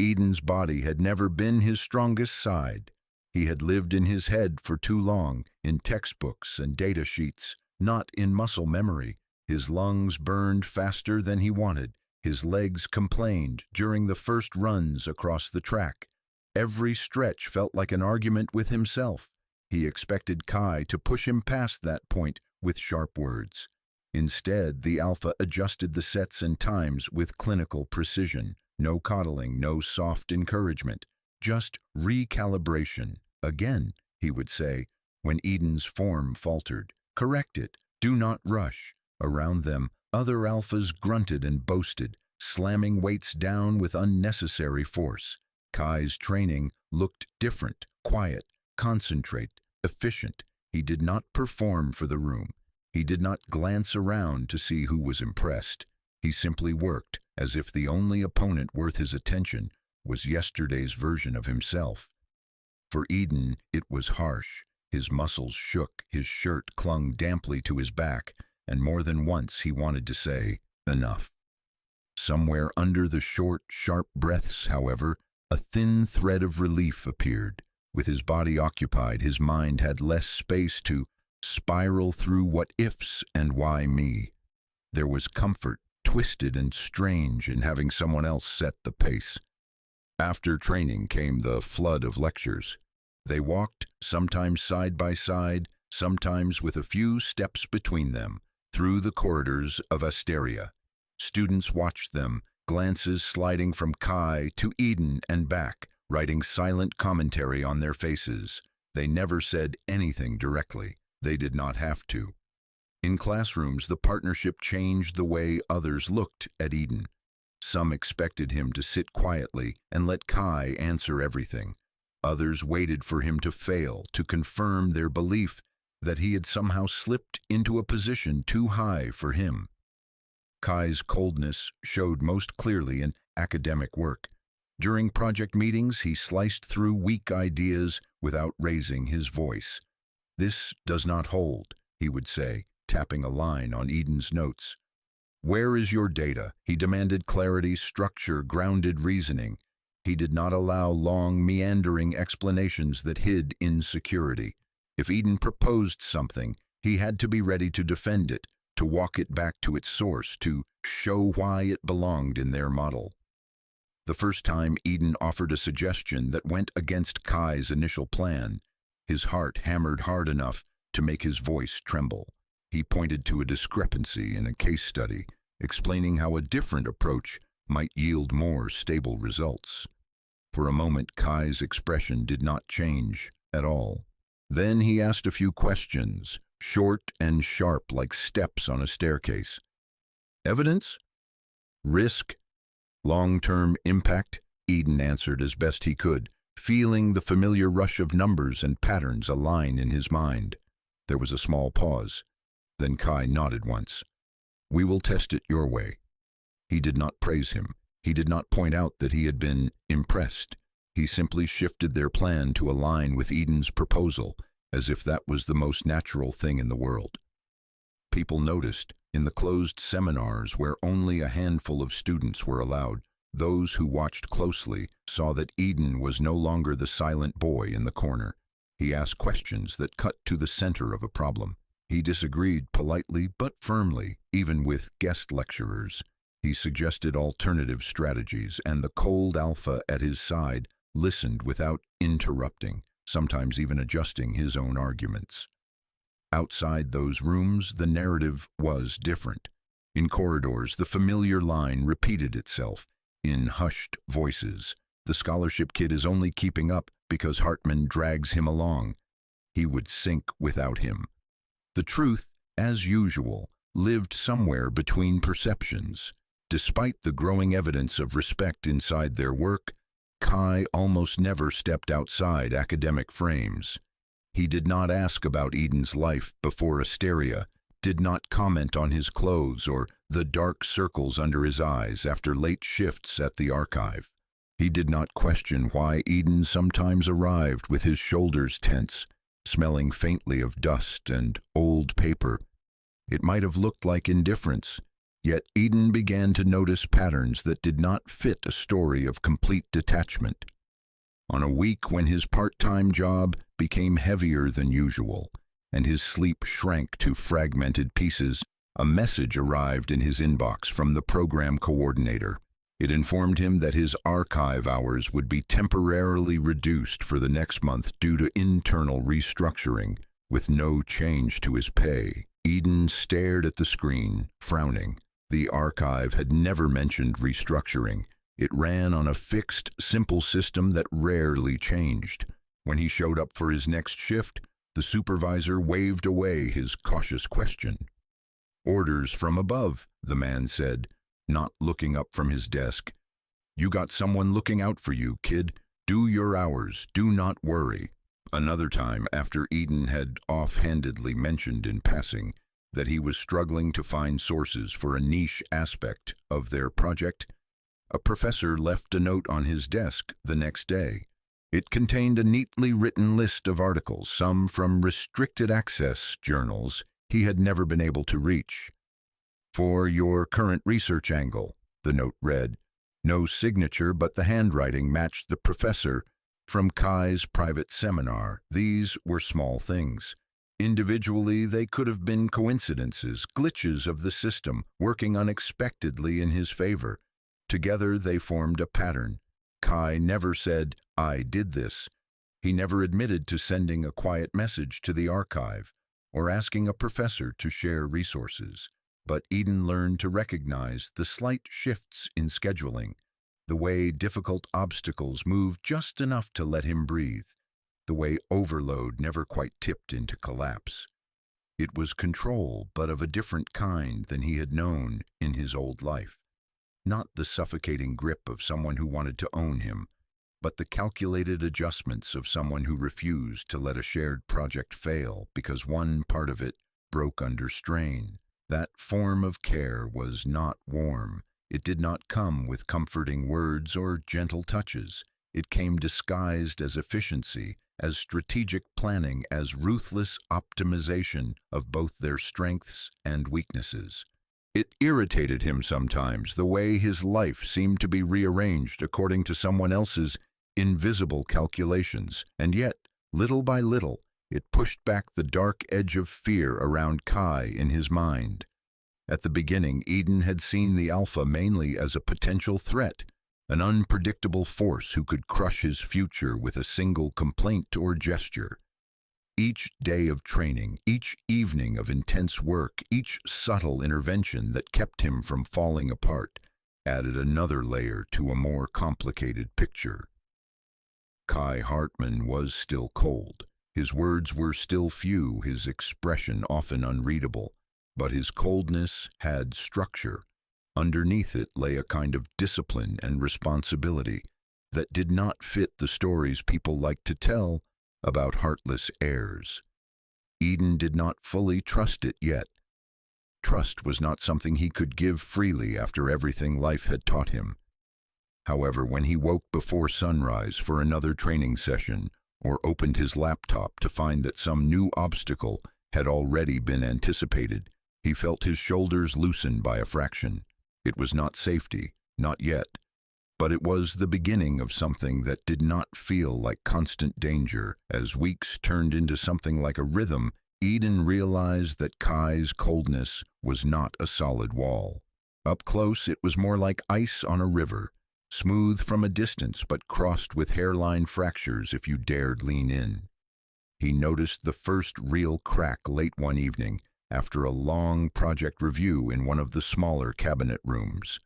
Eden's body had never been his strongest side. He had lived in his head for too long, in textbooks and data sheets, not in muscle memory. His lungs burned faster than he wanted. His legs complained during the first runs across the track. Every stretch felt like an argument with himself. He expected Kai to push him past that point with sharp words. Instead, the alpha adjusted the sets and times with clinical precision. No coddling, no soft encouragement, just recalibration. "Again," he would say, when Eden's form faltered. "Correct it. Do not rush." Around them, other alphas grunted and boasted, slamming weights down with unnecessary force. Kai's training looked different, quiet, concentrate, efficient. He did not perform for the room. He did not glance around to see who was impressed. He simply worked, as if the only opponent worth his attention was yesterday's version of himself. For Eden, it was harsh. His muscles shook, his shirt clung damply to his back, and more than once he wanted to say, "Enough." Somewhere under the short, sharp breaths, however, a thin thread of relief appeared. With his body occupied, his mind had less space to spiral through what-ifs and why me. There was comfort, twisted and strange, in having someone else set the pace. After training came the flood of lectures. They walked, sometimes side by side, sometimes with a few steps between them, through the corridors of Asteria. Students watched them, glances sliding from Kai to Eden and back, writing silent commentary on their faces. They never said anything directly. They did not have to. In classrooms, the partnership changed the way others looked at Eden. Some expected him to sit quietly and let Kai answer everything. Others waited for him to fail, to confirm their belief that he had somehow slipped into a position too high for him. Kai's coldness showed most clearly in academic work. During project meetings, he sliced through weak ideas without raising his voice. "This does not hold," he would say, tapping a line on Eden's notes. "Where is your data?" He demanded clarity, structure, grounded reasoning. He did not allow long, meandering explanations that hid insecurity. If Eden proposed something, he had to be ready to defend it, to walk it back to its source, to show why it belonged in their model. The first time Eden offered a suggestion that went against Kai's initial plan, his heart hammered hard enough to make his voice tremble. He pointed to a discrepancy in a case study, explaining how a different approach might yield more stable results. For a moment, Kai's expression did not change at all. Then he asked a few questions, short and sharp like steps on a staircase. "Evidence? Risk? Long-term impact?" Eden answered as best he could, feeling the familiar rush of numbers and patterns align in his mind. There was a small pause. Then Kai nodded once. "We will test it your way." He did not praise him. He did not point out that he had been impressed. He simply shifted their plan to align with Eden's proposal, as if that was the most natural thing in the world. People noticed, in the closed seminars where only a handful of students were allowed, Those who watched closely saw that Eden was no longer the silent boy in the corner. He asked questions that cut to the center of a problem. He disagreed politely but firmly, even with guest lecturers. He suggested alternative strategies, and the cold alpha at his side listened without interrupting, sometimes even adjusting his own arguments. Outside those rooms, the narrative was different. In corridors, the familiar line repeated itself in hushed voices. The scholarship kid is only keeping up because Hartman drags him along. He would sink without him. The truth, as usual, lived somewhere between perceptions. Despite the growing evidence of respect inside their work, Kai almost never stepped outside academic frames. He did not ask about Eden's life before Asteria, did not comment on his clothes or the dark circles under his eyes after late shifts at the archive. He did not question why Eden sometimes arrived with his shoulders tense, smelling faintly of dust and old paper. It might have looked like indifference, yet Eden began to notice patterns that did not fit a story of complete detachment. On a week when his part-time job became heavier than usual, and his sleep shrank to fragmented pieces, a message arrived in his inbox from the program coordinator. It informed him that his archive hours would be temporarily reduced for the next month due to internal restructuring, with no change to his pay. Eden stared at the screen, frowning. The archive had never mentioned restructuring. It ran on a fixed, simple system that rarely changed. When he showed up for his next shift, the supervisor waved away his cautious question. "Orders from above," the man said, not looking up from his desk. "You got someone looking out for you, kid. Do your hours. Do not worry." Another time, after Eden had offhandedly mentioned in passing that he was struggling to find sources for a niche aspect of their project, a professor left a note on his desk the next day. It contained a neatly written list of articles, some from restricted access journals he had never been able to reach. "For your current research angle," the note read. No signature, but the handwriting matched the professor from Kai's private seminar. These were small things. Individually, they could have been coincidences, glitches of the system, working unexpectedly in his favor. Together, they formed a pattern. Kai never said, "I did this." He never admitted to sending a quiet message to the archive or asking a professor to share resources. But Eden learned to recognize the slight shifts in scheduling, the way difficult obstacles moved just enough to let him breathe, the way overload never quite tipped into collapse. It was control, but of a different kind than he had known in his old life. Not the suffocating grip of someone who wanted to own him, but the calculated adjustments of someone who refused to let a shared project fail because one part of it broke under strain. That form of care was not warm. It did not come with comforting words or gentle touches. It came disguised as efficiency, as strategic planning, as ruthless optimization of both their strengths and weaknesses. It irritated him sometimes, the way his life seemed to be rearranged according to someone else's invisible calculations, and yet, little by little, it pushed back the dark edge of fear around Kai in his mind. At the beginning, Eden had seen the Alpha mainly as a potential threat, an unpredictable force who could crush his future with a single complaint or gesture. Each day of training, each evening of intense work, each subtle intervention that kept him from falling apart added another layer to a more complicated picture. Kai Hartman was still cold. His words were still few, his expression often unreadable, but his coldness had structure. Underneath it lay a kind of discipline and responsibility that did not fit the stories people liked to tell about heartless heirs. Eden did not fully trust it yet. Trust was not something he could give freely after everything life had taught him. However, when he woke before sunrise for another training session or opened his laptop to find that some new obstacle had already been anticipated, he felt his shoulders loosen by a fraction. It was not safety, not yet, But it was the beginning of something that did not feel like constant danger. As weeks turned into something like a rhythm, Eden realized that Kai's coldness was not a solid wall. Up close, it was more like ice on a river, smooth from a distance but crossed with hairline fractures if you dared lean in. He noticed the first real crack late one evening after a long project review in one of the smaller cabinet rooms.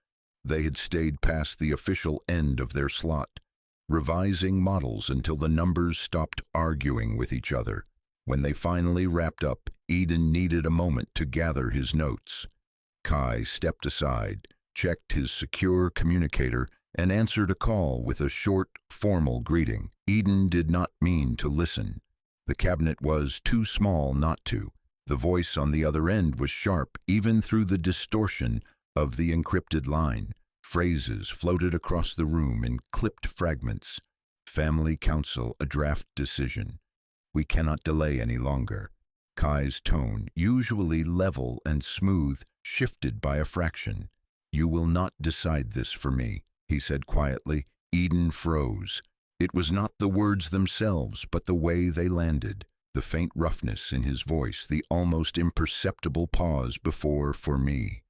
They had stayed past the official end of their slot, revising models until the numbers stopped arguing with each other. When they finally wrapped up, Eden needed a moment to gather his notes. Kai stepped aside, checked his secure communicator, and answered a call with a short, formal greeting. Eden did not mean to listen. The cabinet was too small not to. The voice on the other end was sharp, even through the distortion of the encrypted line. Phrases floated across the room in clipped fragments. Family Council, a draft decision. We cannot delay any longer. Kai's tone, usually level and smooth, shifted by a fraction. You will not decide this for me, he said quietly. Eden froze. It was not the words themselves, but the way they landed. The faint roughness in his voice, the almost imperceptible pause before "for me."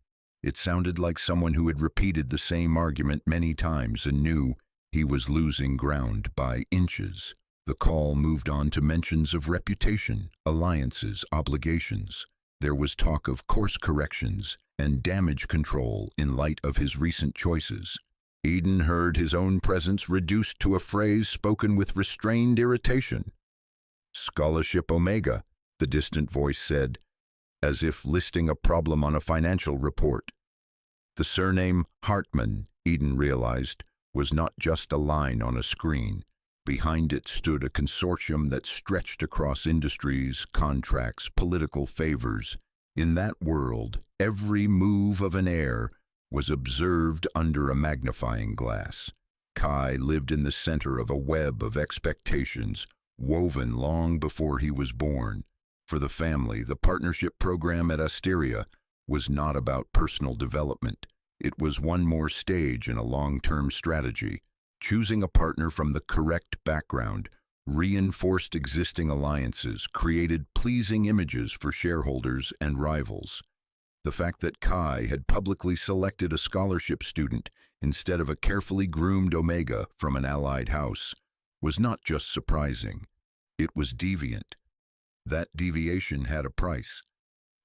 It sounded like someone who had repeated the same argument many times and knew he was losing ground by inches. The call moved on to mentions of reputation, alliances, obligations. There was talk of course corrections and damage control in light of his recent choices. Eden heard his own presence reduced to a phrase spoken with restrained irritation. Scholarship Omega, the distant voice said, as if listing a problem on a financial report. The surname Hartman, Eden realized, was not just a line on a screen. Behind it stood a consortium that stretched across industries, contracts, political favors. In that world, every move of an heir was observed under a magnifying glass. Kai lived in the center of a web of expectations, woven long before he was born. For the family, the partnership program at Asteria was not about personal development. It was one more stage in a long-term strategy. Choosing a partner from the correct background reinforced existing alliances, created pleasing images for shareholders and rivals. The fact that Kai had publicly selected a scholarship student instead of a carefully groomed Omega from an allied house was not just surprising. It was deviant. That deviation had a price.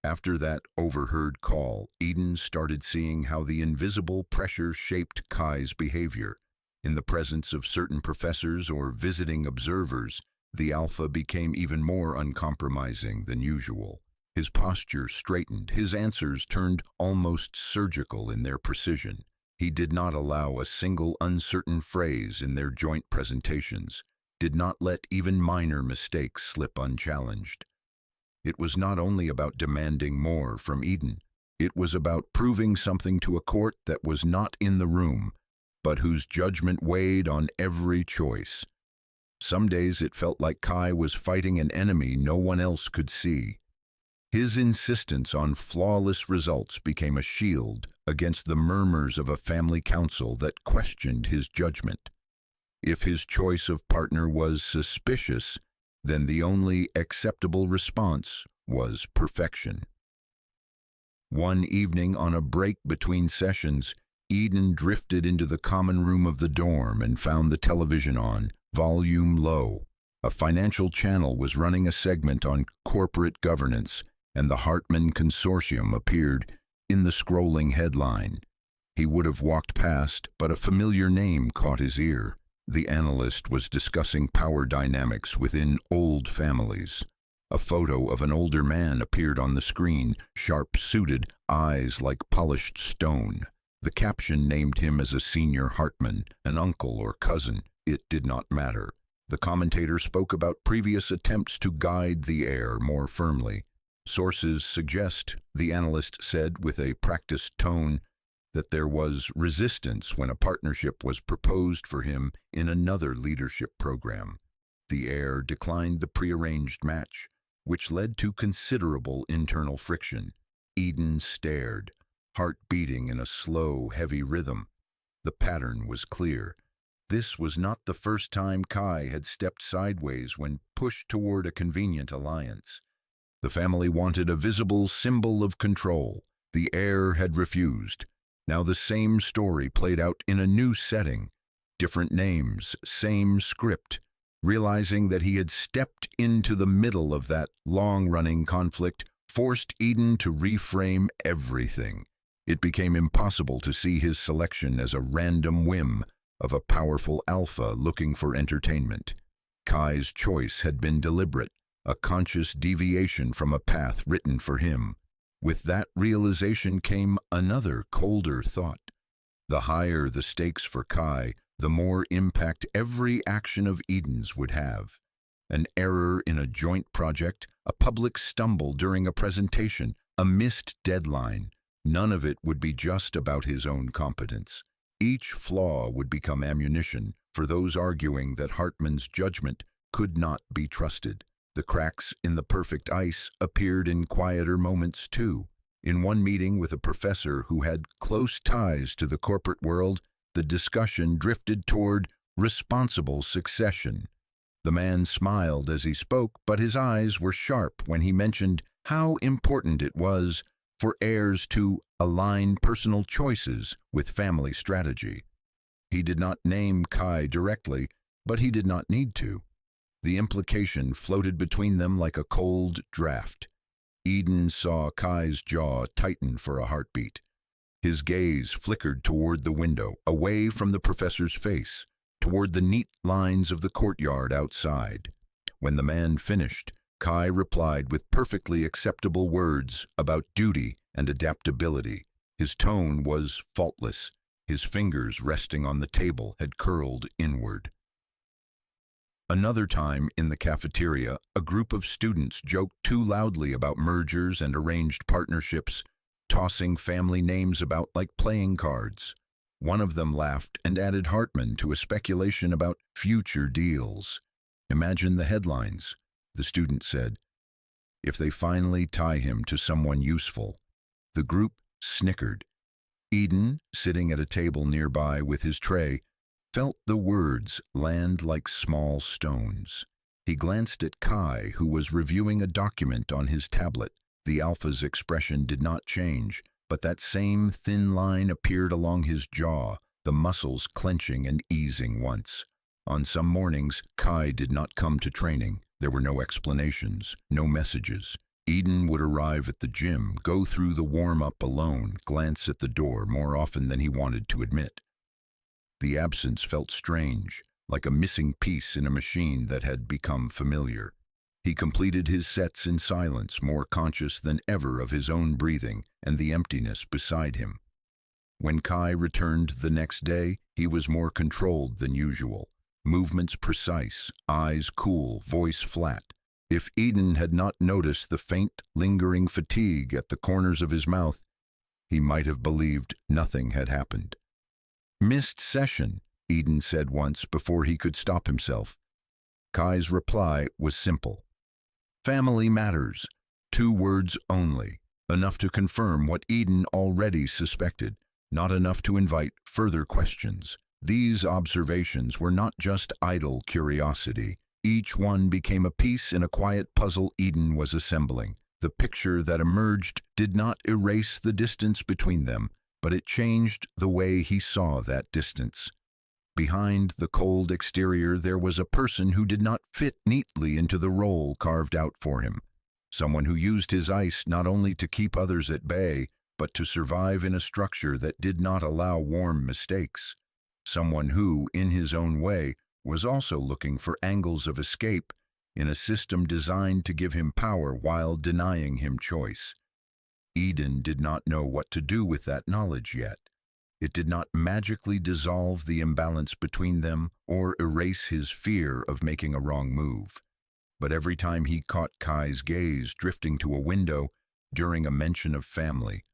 After that overheard call, Eden started seeing how the invisible pressure shaped Kai's behavior. In the presence of certain professors or visiting observers, the alpha became even more uncompromising than usual. His posture straightened, his answers turned almost surgical in their precision. He did not allow a single uncertain phrase in their joint presentations, did not let even minor mistakes slip unchallenged. It was not only about demanding more from Eden, it was about proving something to a court that was not in the room, but whose judgment weighed on every choice. Some days it felt like Kai was fighting an enemy no one else could see. His insistence on flawless results became a shield against the murmurs of a family council that questioned his judgment. If his choice of partner was suspicious, then the only acceptable response was perfection. One evening on a break between sessions, Eden drifted into the common room of the dorm and found the television on, volume low. A financial channel was running a segment on corporate governance, and the Hartman Consortium appeared in the scrolling headline. He would have walked past, but a familiar name caught his ear. The analyst was discussing power dynamics within old families. A photo of an older man appeared on the screen, sharp-suited, eyes like polished stone. The caption named him as a senior Hartman, an uncle or cousin. It did not matter. The commentator spoke about previous attempts to guide the heir more firmly. Sources suggest, the analyst said with a practiced tone, that there was resistance when a partnership was proposed for him in another leadership program. The heir declined the prearranged match, which led to considerable internal friction. Eden stared, heart beating in a slow, heavy rhythm. The pattern was clear. This was not the first time Kai had stepped sideways when pushed toward a convenient alliance. The family wanted a visible symbol of control. The heir had refused. Now the same story played out in a new setting. Different names, same script. Realizing that he had stepped into the middle of that long-running conflict, forced Eden to reframe everything. It became impossible to see his selection as a random whim of a powerful alpha looking for entertainment. Kai's choice had been deliberate, a conscious deviation from a path written for him. With that realization came another, colder thought. The higher the stakes for Kai, the more impact every action of Eden's would have. An error in a joint project, a public stumble during a presentation, a missed deadline. None of it would be just about his own competence. Each flaw would become ammunition for those arguing that Hartman's judgment could not be trusted. The cracks in the perfect ice appeared in quieter moments too. In one meeting with a professor who had close ties to the corporate world, the discussion drifted toward responsible succession. The man smiled as he spoke, but his eyes were sharp when he mentioned how important it was for heirs to align personal choices with family strategy. He did not name Kai directly, but he did not need to. The implication floated between them like a cold draft. Eden saw Kai's jaw tighten for a heartbeat. His gaze flickered toward the window, away from the professor's face, toward the neat lines of the courtyard outside. When the man finished, Kai replied with perfectly acceptable words about duty and adaptability. His tone was faultless. His fingers resting on the table had curled inward. Another time in the cafeteria, a group of students joked too loudly about mergers and arranged partnerships, tossing family names about like playing cards. One of them laughed and added Hartman to a speculation about future deals. "Imagine the headlines," the student said, "if they finally tie him to someone useful." The group snickered. Eden, sitting at a table nearby with his tray, felt the words land like small stones. He glanced at Kai, who was reviewing a document on his tablet. The alpha's expression did not change, but that same thin line appeared along his jaw, the muscles clenching and easing once. On some mornings, Kai did not come to training. There were no explanations, no messages. Eden would arrive at the gym, go through the warm-up alone, glance at the door more often than he wanted to admit. The absence felt strange, like a missing piece in a machine that had become familiar. He completed his sets in silence, more conscious than ever of his own breathing and the emptiness beside him. When Kai returned the next day, he was more controlled than usual. Movements precise, eyes cool, voice flat. If Eden had not noticed the faint, lingering fatigue at the corners of his mouth, he might have believed nothing had happened. "Missed session," Eden said once before he could stop himself. Kai's reply was simple. "Family matters." 2 words only, enough to confirm what Eden already suspected, not enough to invite further questions. These observations were not just idle curiosity. Each one became a piece in a quiet puzzle Eden was assembling. The picture that emerged did not erase the distance between them, but it changed the way he saw that distance. Behind the cold exterior there was a person who did not fit neatly into the role carved out for him. Someone who used his ice not only to keep others at bay, but to survive in a structure that did not allow warm mistakes. Someone who, in his own way, was also looking for angles of escape in a system designed to give him power while denying him choice. Eden did not know what to do with that knowledge yet. It did not magically dissolve the imbalance between them or erase his fear of making a wrong move. But every time he caught Kai's gaze drifting to a window during a mention of family,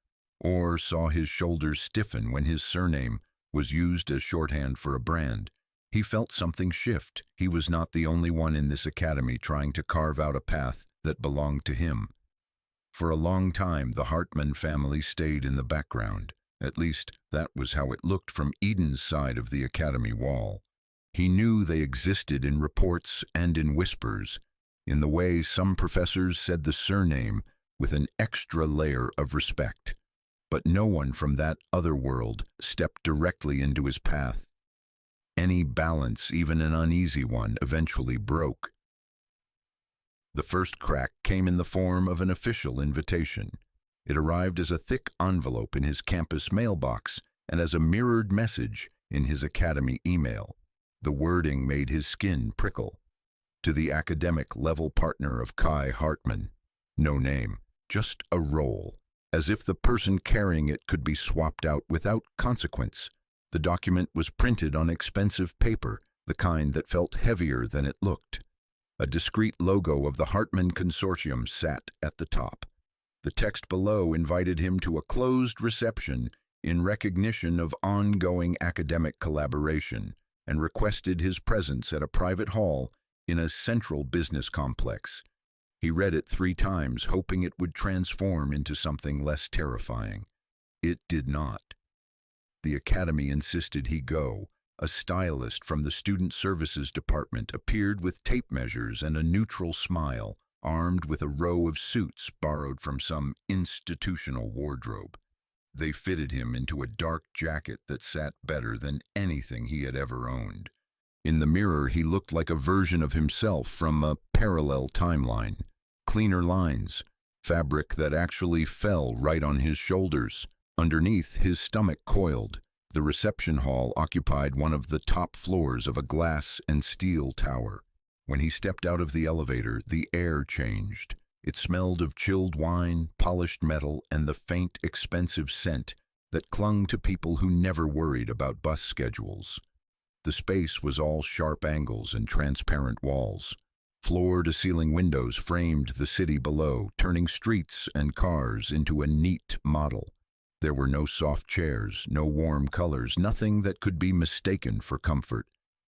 or saw his shoulders stiffen when his surname was used as shorthand for a brand, he felt something shift. He was not the only one in this academy trying to carve out a path that belonged to him. For a long time, the Hartman family stayed in the background. At least, that was how it looked from Eden's side of the academy wall. He knew they existed in reports and in whispers, in the way some professors said the surname with an extra layer of respect. But no one from that other world stepped directly into his path. Any balance, even an uneasy one, eventually broke. The first crack came in the form of an official invitation. It arrived as a thick envelope in his campus mailbox and as a mirrored message in his academy email. The wording made his skin prickle. To the academic-level partner of Kai Hartman. No name, just a role. As if the person carrying it could be swapped out without consequence. The document was printed on expensive paper, the kind that felt heavier than it looked. A discreet logo of the Hartman Consortium sat at the top. The text below invited him to a closed reception in recognition of ongoing academic collaboration and requested his presence at a private hall in a central business complex. He read it 3 times, hoping it would transform into something less terrifying. It did not. The academy insisted he go. A stylist from the Student Services Department appeared with tape measures and a neutral smile, armed with a row of suits borrowed from some institutional wardrobe. They fitted him into a dark jacket that sat better than anything he had ever owned. In the mirror, he looked like a version of himself from a parallel timeline. Cleaner lines, fabric that actually fell right on his shoulders. Underneath, his stomach coiled. The reception hall occupied one of the top floors of a glass and steel tower. When he stepped out of the elevator, the air changed. It smelled of chilled wine, polished metal, and the faint, expensive scent that clung to people who never worried about bus schedules. The space was all sharp angles and transparent walls. Floor-to-ceiling windows framed the city below, turning streets and cars into a neat model. There were no soft chairs, no warm colors, nothing that could be mistaken for comfort.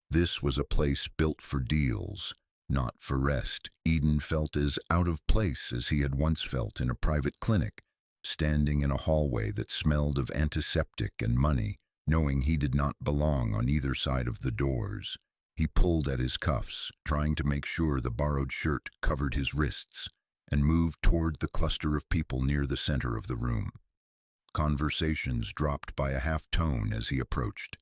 This was a place built for deals, not for rest. Eden felt as out of place as he had once felt in a private clinic, standing in a hallway that smelled of antiseptic and money, knowing he did not belong on either side of the doors. He pulled at his cuffs, trying to make sure the borrowed shirt covered his wrists, and moved toward the cluster of people near the center of the room. Conversations dropped by a half tone as he approached.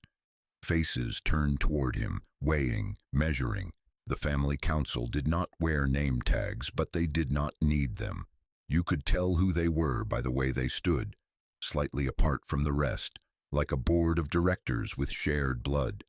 Faces turned toward him, weighing, measuring. The family council did not wear name tags, but they did not need them. You could tell who they were by the way they stood, slightly apart from the rest, like a board of directors with shared blood.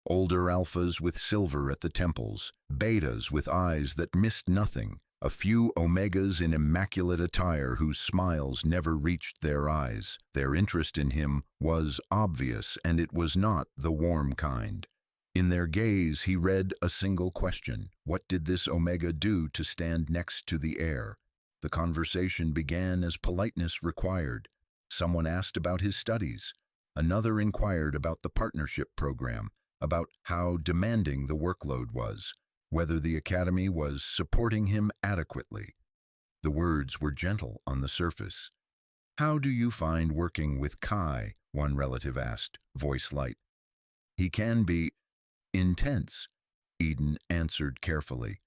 Older alphas with silver at the temples, betas with eyes that missed nothing, a few omegas in immaculate attire whose smiles never reached their eyes. Their interest in him was obvious, and it was not the warm kind. In their gaze he read a single question. What did this omega do to stand next to the heir? The conversation began as politeness required. Someone asked about his studies. Another inquired about the partnership program, about how demanding the workload was, whether the academy was supporting him adequately. The words were gentle on the surface. "How do you find working with Kai?" one relative asked, voice light. "He can be intense," Eden answered carefully.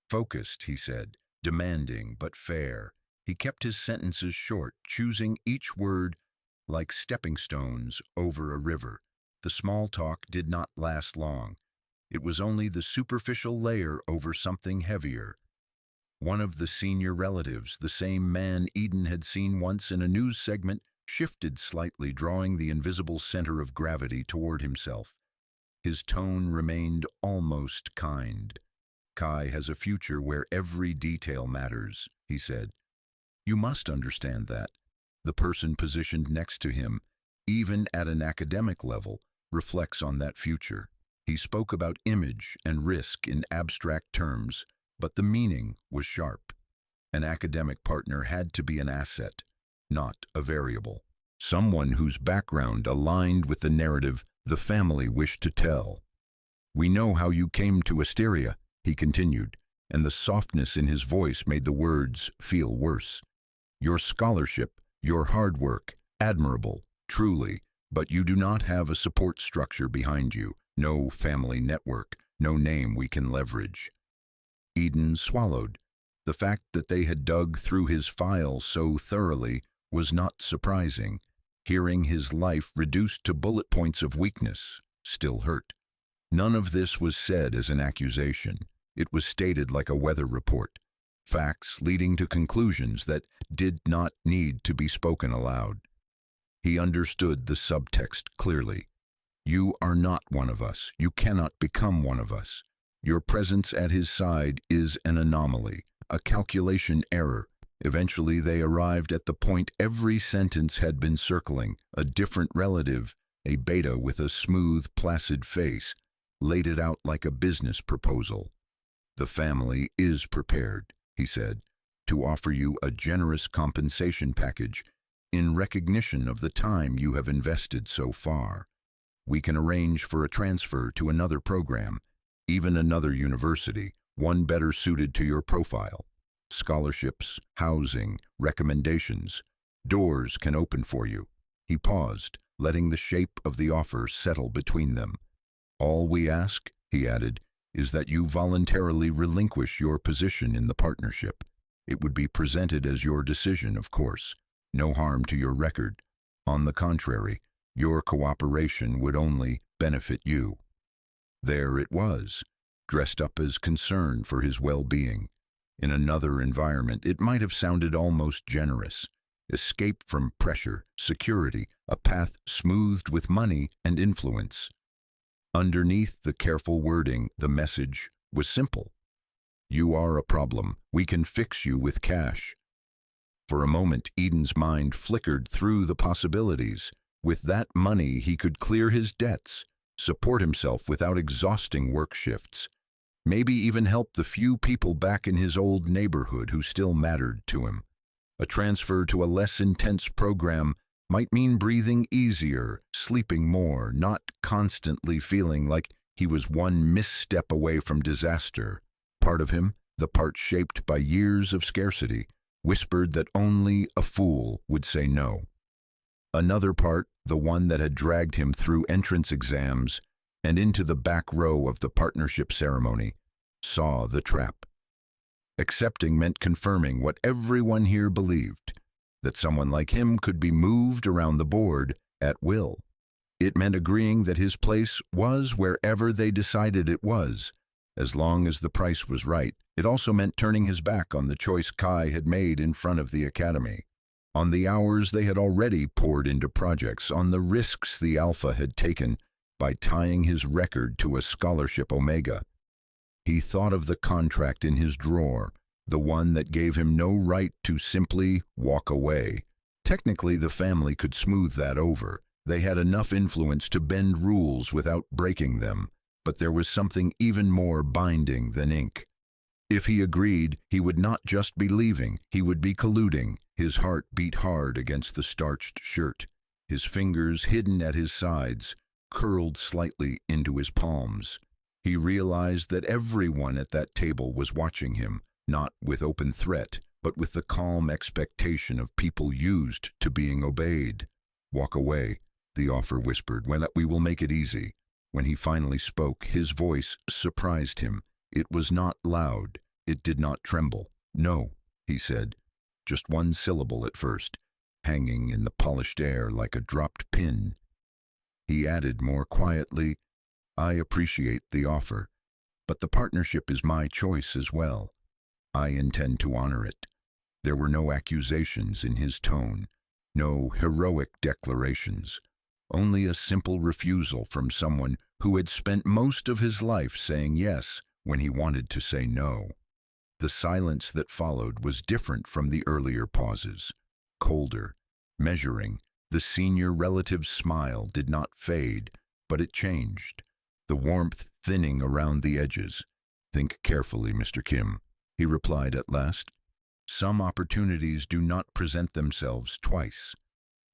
"Focused," he said, "demanding but fair." He kept his sentences short, choosing each word like stepping stones over a river. The small talk did not last long. It was only the superficial layer over something heavier. One of the senior relatives, the same man Eden had seen once in a news segment, shifted slightly, drawing the invisible center of gravity toward himself. His tone remained almost kind. "Kai has a future where every detail matters," he said. "You must understand that." The person positioned next to him, even at an academic level, reflects on that future. He spoke about image and risk in abstract terms, but the meaning was sharp. An academic partner had to be an asset, not a variable. Someone whose background aligned with the narrative the family wished to tell. "We know how you came to Asteria," he continued, and the softness in his voice made the words feel worse. "Your scholarship, your hard work, admirable. Truly, but you do not have a support structure behind you, no family network, no name we can leverage. Eden swallowed. The fact that they had dug through his file so thoroughly was not surprising. Hearing his life reduced to bullet points of weakness still hurt. None of this was said as an accusation. It was stated like a weather report. Facts leading to conclusions that did not need to be spoken aloud. He understood the subtext clearly. You are not one of us. You cannot become one of us. Your presence at his side is an anomaly, a calculation error. Eventually they arrived at the point every sentence had been circling. A different relative, a beta with a smooth, placid face, laid it out like a business proposal. The family is prepared, he said, to offer you a generous compensation package in recognition of the time you have invested so far. We can arrange for a transfer to another program, even another university, one better suited to your profile. Scholarships, housing, recommendations. Doors can open for you. He paused, letting the shape of the offer settle between them. All we ask, he added, is that you voluntarily relinquish your position in the partnership. It would be presented as your decision, of course. No harm to your record. On the contrary, your cooperation would only benefit you. There it was, dressed up as concern for his well-being. In another environment, it might have sounded almost generous. Escape from pressure, security, a path smoothed with money and influence. Underneath the careful wording, the message was simple. You are a problem. We can fix you with cash. For a moment, Eden's mind flickered through the possibilities. With that money, he could clear his debts, support himself without exhausting work shifts, maybe even help the few people back in his old neighborhood who still mattered to him. A transfer to a less intense program might mean breathing easier, sleeping more, not constantly feeling like he was one misstep away from disaster. Part of him, the part shaped by years of scarcity, whispered that only a fool would say no. Another part, the one that had dragged him through entrance exams and into the back row of the partnership ceremony, saw the trap. Accepting meant confirming what everyone here believed, that someone like him could be moved around the board at will. It meant agreeing that his place was wherever they decided it was, as long as the price was right. It also meant turning his back on the choice Kai had made in front of the academy, on the hours they had already poured into projects, on the risks the Alpha had taken by tying his record to a scholarship Omega. He thought of the contract in his drawer, the one that gave him no right to simply walk away. Technically, the family could smooth that over. They had enough influence to bend rules without breaking them, but there was something even more binding than ink. If he agreed, he would not just be leaving, he would be colluding. His heart beat hard against the starched shirt. His fingers, hidden at his sides, curled slightly into his palms. He realized that everyone at that table was watching him, not with open threat, but with the calm expectation of people used to being obeyed. Walk away, the offer whispered. We will make it easy. When he finally spoke, his voice surprised him. It was not loud. It did not tremble. No, he said, just one syllable at first, hanging in the polished air like a dropped pin. He added more quietly, I appreciate the offer, but the partnership is my choice as well. I intend to honor it. There were no accusations in his tone, no heroic declarations, only a simple refusal from someone who had spent most of his life saying yes when he wanted to say no. The silence that followed was different from the earlier pauses, colder, measuring. The senior relative's smile did not fade, but it changed, the warmth thinning around the edges. Think carefully, Mr. Kim, he replied at last. Some opportunities do not present themselves twice.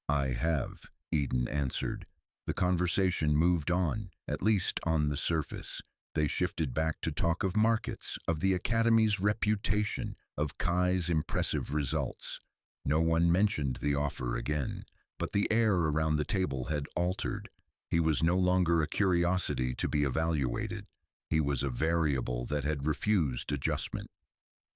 I have, Eden answered. The conversation moved on, at least on the surface. They shifted back to talk of markets, of the Academy's reputation, of Kai's impressive results. No one mentioned the offer again. But the air around the table had altered. He was no longer a curiosity to be evaluated. He was a variable that had refused adjustment.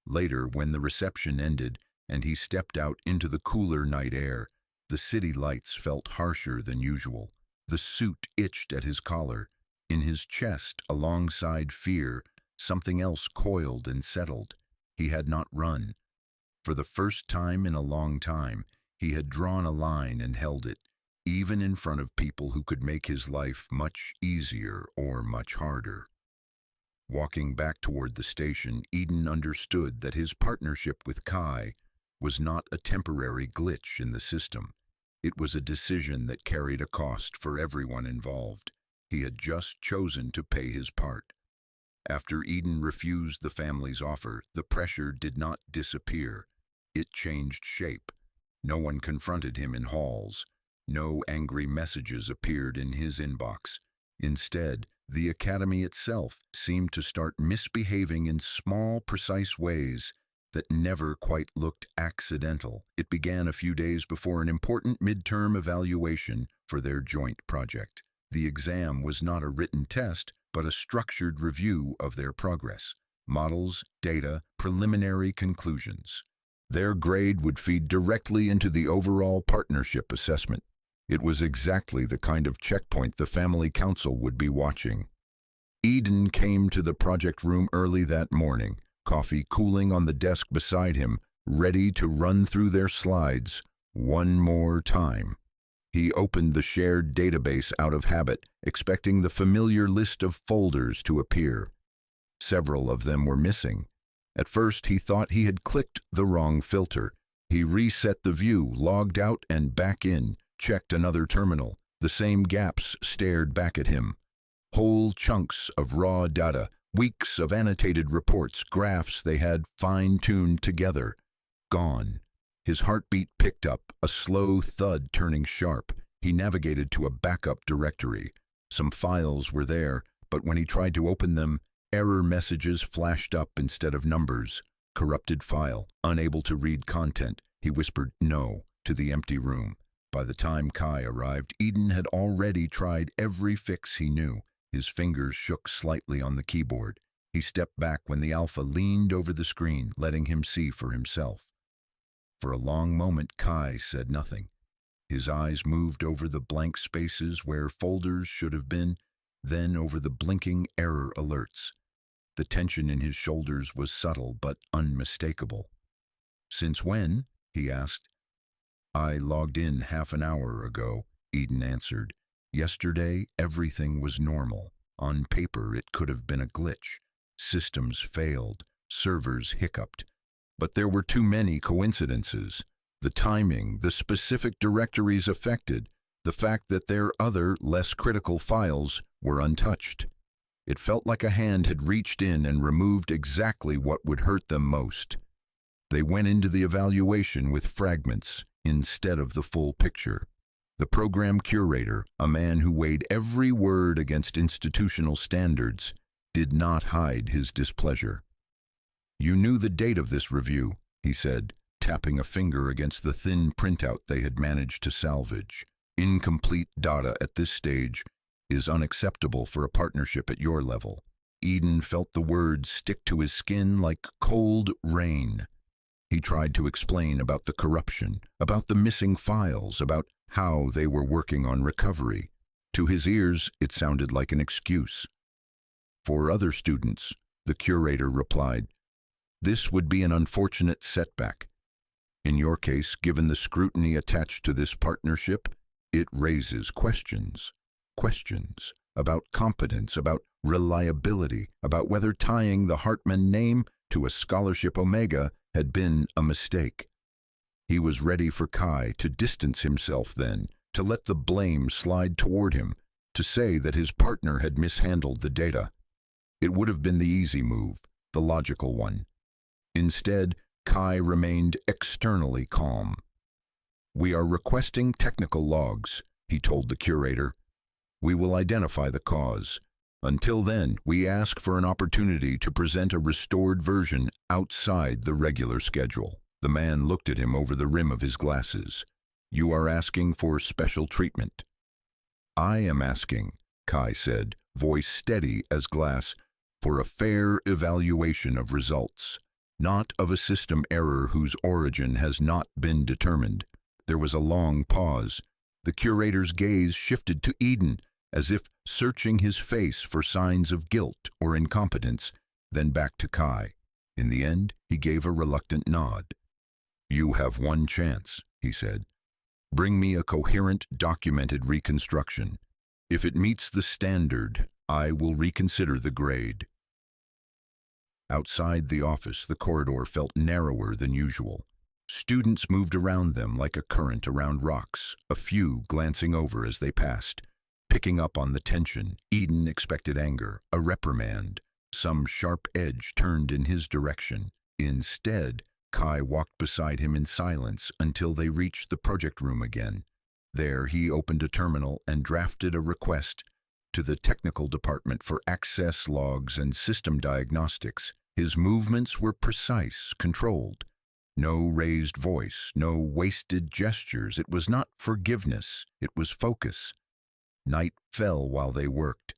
Later, when the reception ended and he stepped out into the cooler night air, the city lights felt harsher than usual. The suit itched at his collar. In his chest, alongside fear, something else coiled and settled. He had not run. For the first time in a long time, he had drawn a line and held it, even in front of people who could make his life much easier or much harder. Walking back toward the station, Eden understood that his partnership with Kai was not a temporary glitch in the system. It was a decision that carried a cost for everyone involved. He had just chosen to pay his part. After Eden refused the family's offer, the pressure did not disappear. It changed shape. No one confronted him in halls. No angry messages appeared in his inbox. Instead, the academy itself seemed to start misbehaving in small, precise ways that never quite looked accidental. It began a few days before an important midterm evaluation for their joint project. The exam was not a written test, but a structured review of their progress. Models, data, preliminary conclusions. Their grade would feed directly into the overall partnership assessment. It was exactly the kind of checkpoint the family council would be watching. Eden came to the project room early that morning, coffee cooling on the desk beside him, ready to run through their slides one more time. He opened the shared database out of habit, expecting the familiar list of folders to appear. Several of them were missing. At first, he thought he had clicked the wrong filter. He reset the view, logged out and back in, checked another terminal. The same gaps stared back at him. Whole chunks of raw data, weeks of annotated reports, graphs they had fine-tuned together. Gone. His heartbeat picked up, a slow thud turning sharp. He navigated to a backup directory. Some files were there, but when he tried to open them, error messages flashed up instead of numbers. Corrupted file, unable to read content. He whispered no to the empty room. By the time Kai arrived, Eden had already tried every fix he knew. His fingers shook slightly on the keyboard. He stepped back when the alpha leaned over the screen, letting him see for himself. For a long moment, Kai said nothing. His eyes moved over the blank spaces where folders should have been, then over the blinking error alerts. The tension in his shoulders was subtle but unmistakable. "Since when?" he asked. "I logged in half an hour ago," Eden answered. "Yesterday, everything was normal. On paper, it could have been a glitch. Systems failed, servers hiccuped. But there were too many coincidences. The timing, the specific directories affected, the fact that their other, less critical files were untouched. It felt like a hand had reached in and removed exactly what would hurt them most. They went into the evaluation with fragments instead of the full picture. The program curator, a man who weighed every word against institutional standards, did not hide his displeasure. "You knew the date of this review," he said, tapping a finger against the thin printout they had managed to salvage. "Incomplete data at this stage is unacceptable for a partnership at your level." Eden felt the words stick to his skin like cold rain. He tried to explain about the corruption, about the missing files, about how they were working on recovery. To his ears, it sounded like an excuse. "For other students," the curator replied, "this would be an unfortunate setback. In your case, given the scrutiny attached to this partnership, it raises questions. Questions about competence, about reliability, about whether tying the Hartman name to a scholarship Omega had been a mistake." He was ready for Kai to distance himself then, to let the blame slide toward him, to say that his partner had mishandled the data. It would have been the easy move, the logical one. Instead, Kai remained externally calm. "We are requesting technical logs," he told the curator. "We will identify the cause. Until then, we ask for an opportunity to present a restored version outside the regular schedule." The man looked at him over the rim of his glasses. You are asking for special treatment. I am asking, Kai said, voice steady as glass, for a fair evaluation of results, not of a system error whose origin has not been determined. There was a long pause. The curator's gaze shifted to Eden, as if searching his face for signs of guilt or incompetence, then back to Kai. In the end, he gave a reluctant nod. You have one chance, he said. Bring me a coherent, documented reconstruction. If it meets the standard, I will reconsider the grade. Outside the office, the corridor felt narrower than usual. Students moved around them like a current around rocks, a few glancing over as they passed. Picking up on the tension, Eden expected anger, a reprimand, some sharp edge turned in his direction. Instead, Kai walked beside him in silence until they reached the project room again. There, he opened a terminal and drafted a request to the technical department for access logs and system diagnostics. His movements were precise, controlled. No raised voice, no wasted gestures. It was not forgiveness, it was focus. Night fell while they worked.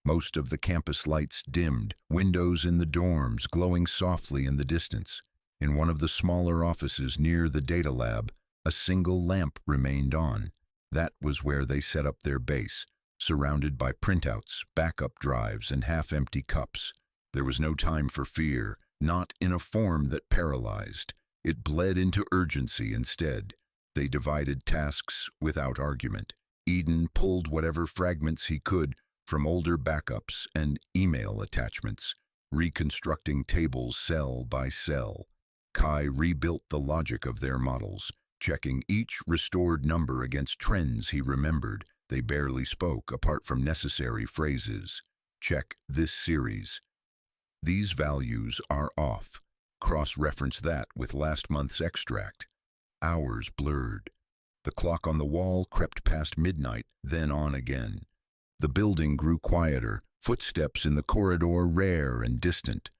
Most of the campus lights dimmed, windows in the dorms glowing softly in the distance. In one of the smaller offices near the data lab, a single lamp remained on. That was where they set up their base, surrounded by printouts, backup drives, and half-empty cups. There was no time for fear, not in a form that paralyzed. It bled into urgency instead. They divided tasks without argument. Eden pulled whatever fragments he could from older backups and email attachments, reconstructing tables cell by cell. Kai rebuilt the logic of their models, checking each restored number against trends he remembered. They barely spoke apart from necessary phrases. Check this series. These values are off. Cross-reference that with last month's extract. Hours blurred. The clock on the wall crept past midnight, then on again. The building grew quieter, footsteps in the corridor rare and distant.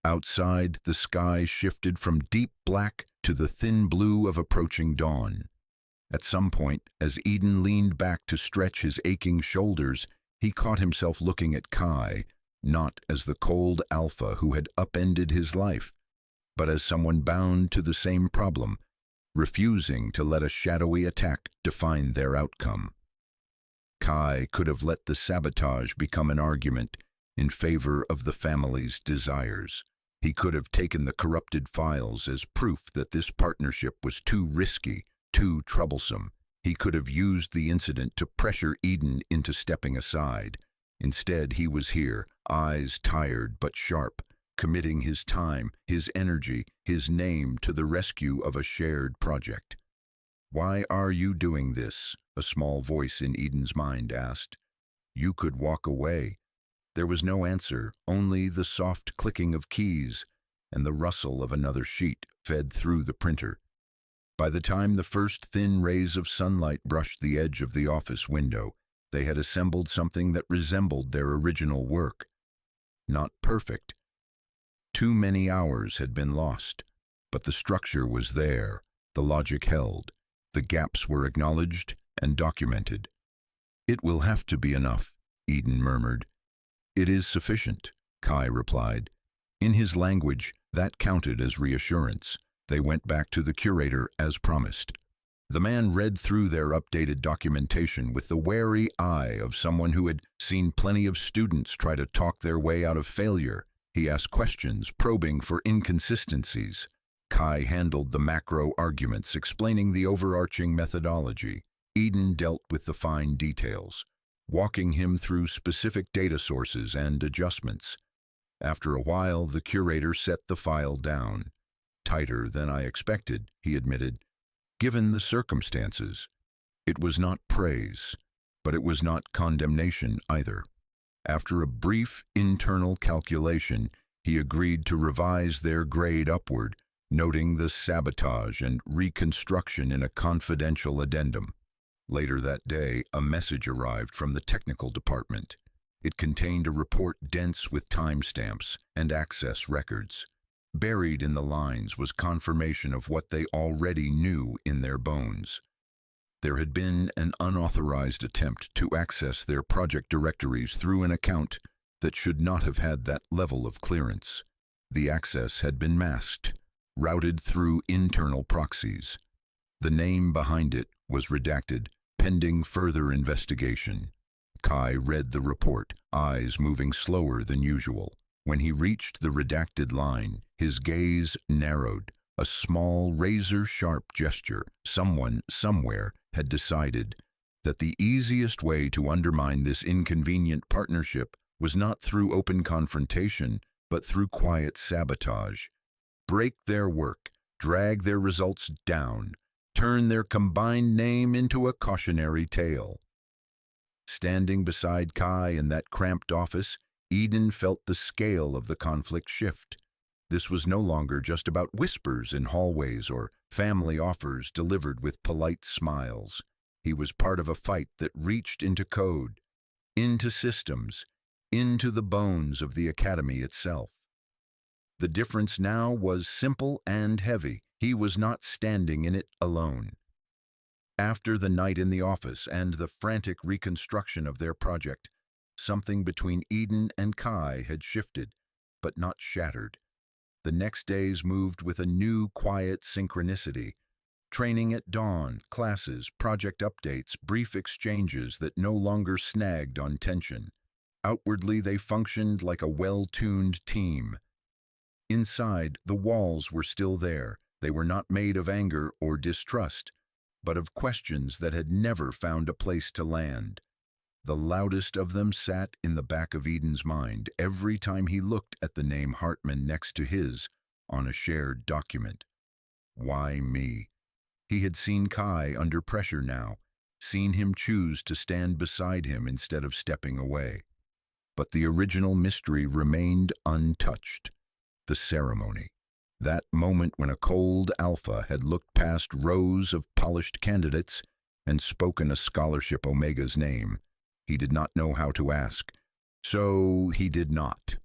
Outside, the sky shifted from deep black to the thin blue of approaching dawn. At some point, as Eden leaned back to stretch his aching shoulders, he caught himself looking at Kai, not as the cold alpha who had upended his life, but as someone bound to the same problem, refusing to let a shadowy attack define their outcome. Kai could have let the sabotage become an argument in favor of the family's desires. He could have taken the corrupted files as proof that this partnership was too risky, too troublesome. He could have used the incident to pressure Eden into stepping aside. Instead, he was here, eyes tired but sharp, committing his time, his energy, his name to the rescue of a shared project. "Why are you doing this?" a small voice in Eden's mind asked. "You could walk away." There was no answer, only the soft clicking of keys and the rustle of another sheet fed through the printer. By the time the first thin rays of sunlight brushed the edge of the office window, they had assembled something that resembled their original work. Not perfect. Too many hours had been lost, but the structure was there, the logic held, the gaps were acknowledged and documented. "It will have to be enough," Eden murmured. "It is sufficient," Kai replied. In his language, that counted as reassurance. They went back to the curator as promised. The man read through their updated documentation with the wary eye of someone who had seen plenty of students try to talk their way out of failure. He asked questions, probing for inconsistencies. Kai handled the macro arguments, explaining the overarching methodology. Eden dealt with the fine details, walking him through specific data sources and adjustments. After a while, the curator set the file down. "Tighter than I expected," he admitted, "given the circumstances." It was not praise, but it was not condemnation either. After a brief internal calculation, he agreed to revise their grade upward, noting the sabotage and reconstruction in a confidential addendum. Later that day, a message arrived from the technical department. It contained a report dense with timestamps and access records. Buried in the lines was confirmation of what they already knew in their bones. There had been an unauthorized attempt to access their project directories through an account that should not have had that level of clearance. The access had been masked, routed through internal proxies. The name behind it was redacted, pending further investigation. Kai read the report, eyes moving slower than usual. When he reached the redacted line, his gaze narrowed. A small, razor-sharp gesture. Someone, somewhere, had decided that the easiest way to undermine this inconvenient partnership was not through open confrontation, but through quiet sabotage. Break their work, drag their results down, turn their combined name into a cautionary tale. Standing beside Kai in that cramped office, Eden felt the scale of the conflict shift. This was no longer just about whispers in hallways or family offers delivered with polite smiles. He was part of a fight that reached into code, into systems, into the bones of the academy itself. The difference now was simple and heavy. He was not standing in it alone. After the night in the office and the frantic reconstruction of their project, something between Eden and Kai had shifted, but not shattered. The next days moved with a new, quiet synchronicity. Training at dawn, classes, project updates, brief exchanges that no longer snagged on tension. Outwardly, they functioned like a well-tuned team. Inside, the walls were still there. They were not made of anger or distrust, but of questions that had never found a place to land. The loudest of them sat in the back of Eden's mind every time he looked at the name Hartman next to his on a shared document. Why me? He had seen Kai under pressure now, seen him choose to stand beside him instead of stepping away. But the original mystery remained untouched. The ceremony. That moment when a cold alpha had looked past rows of polished candidates and spoken a scholarship Omega's name. He did not know how to ask, so he did not.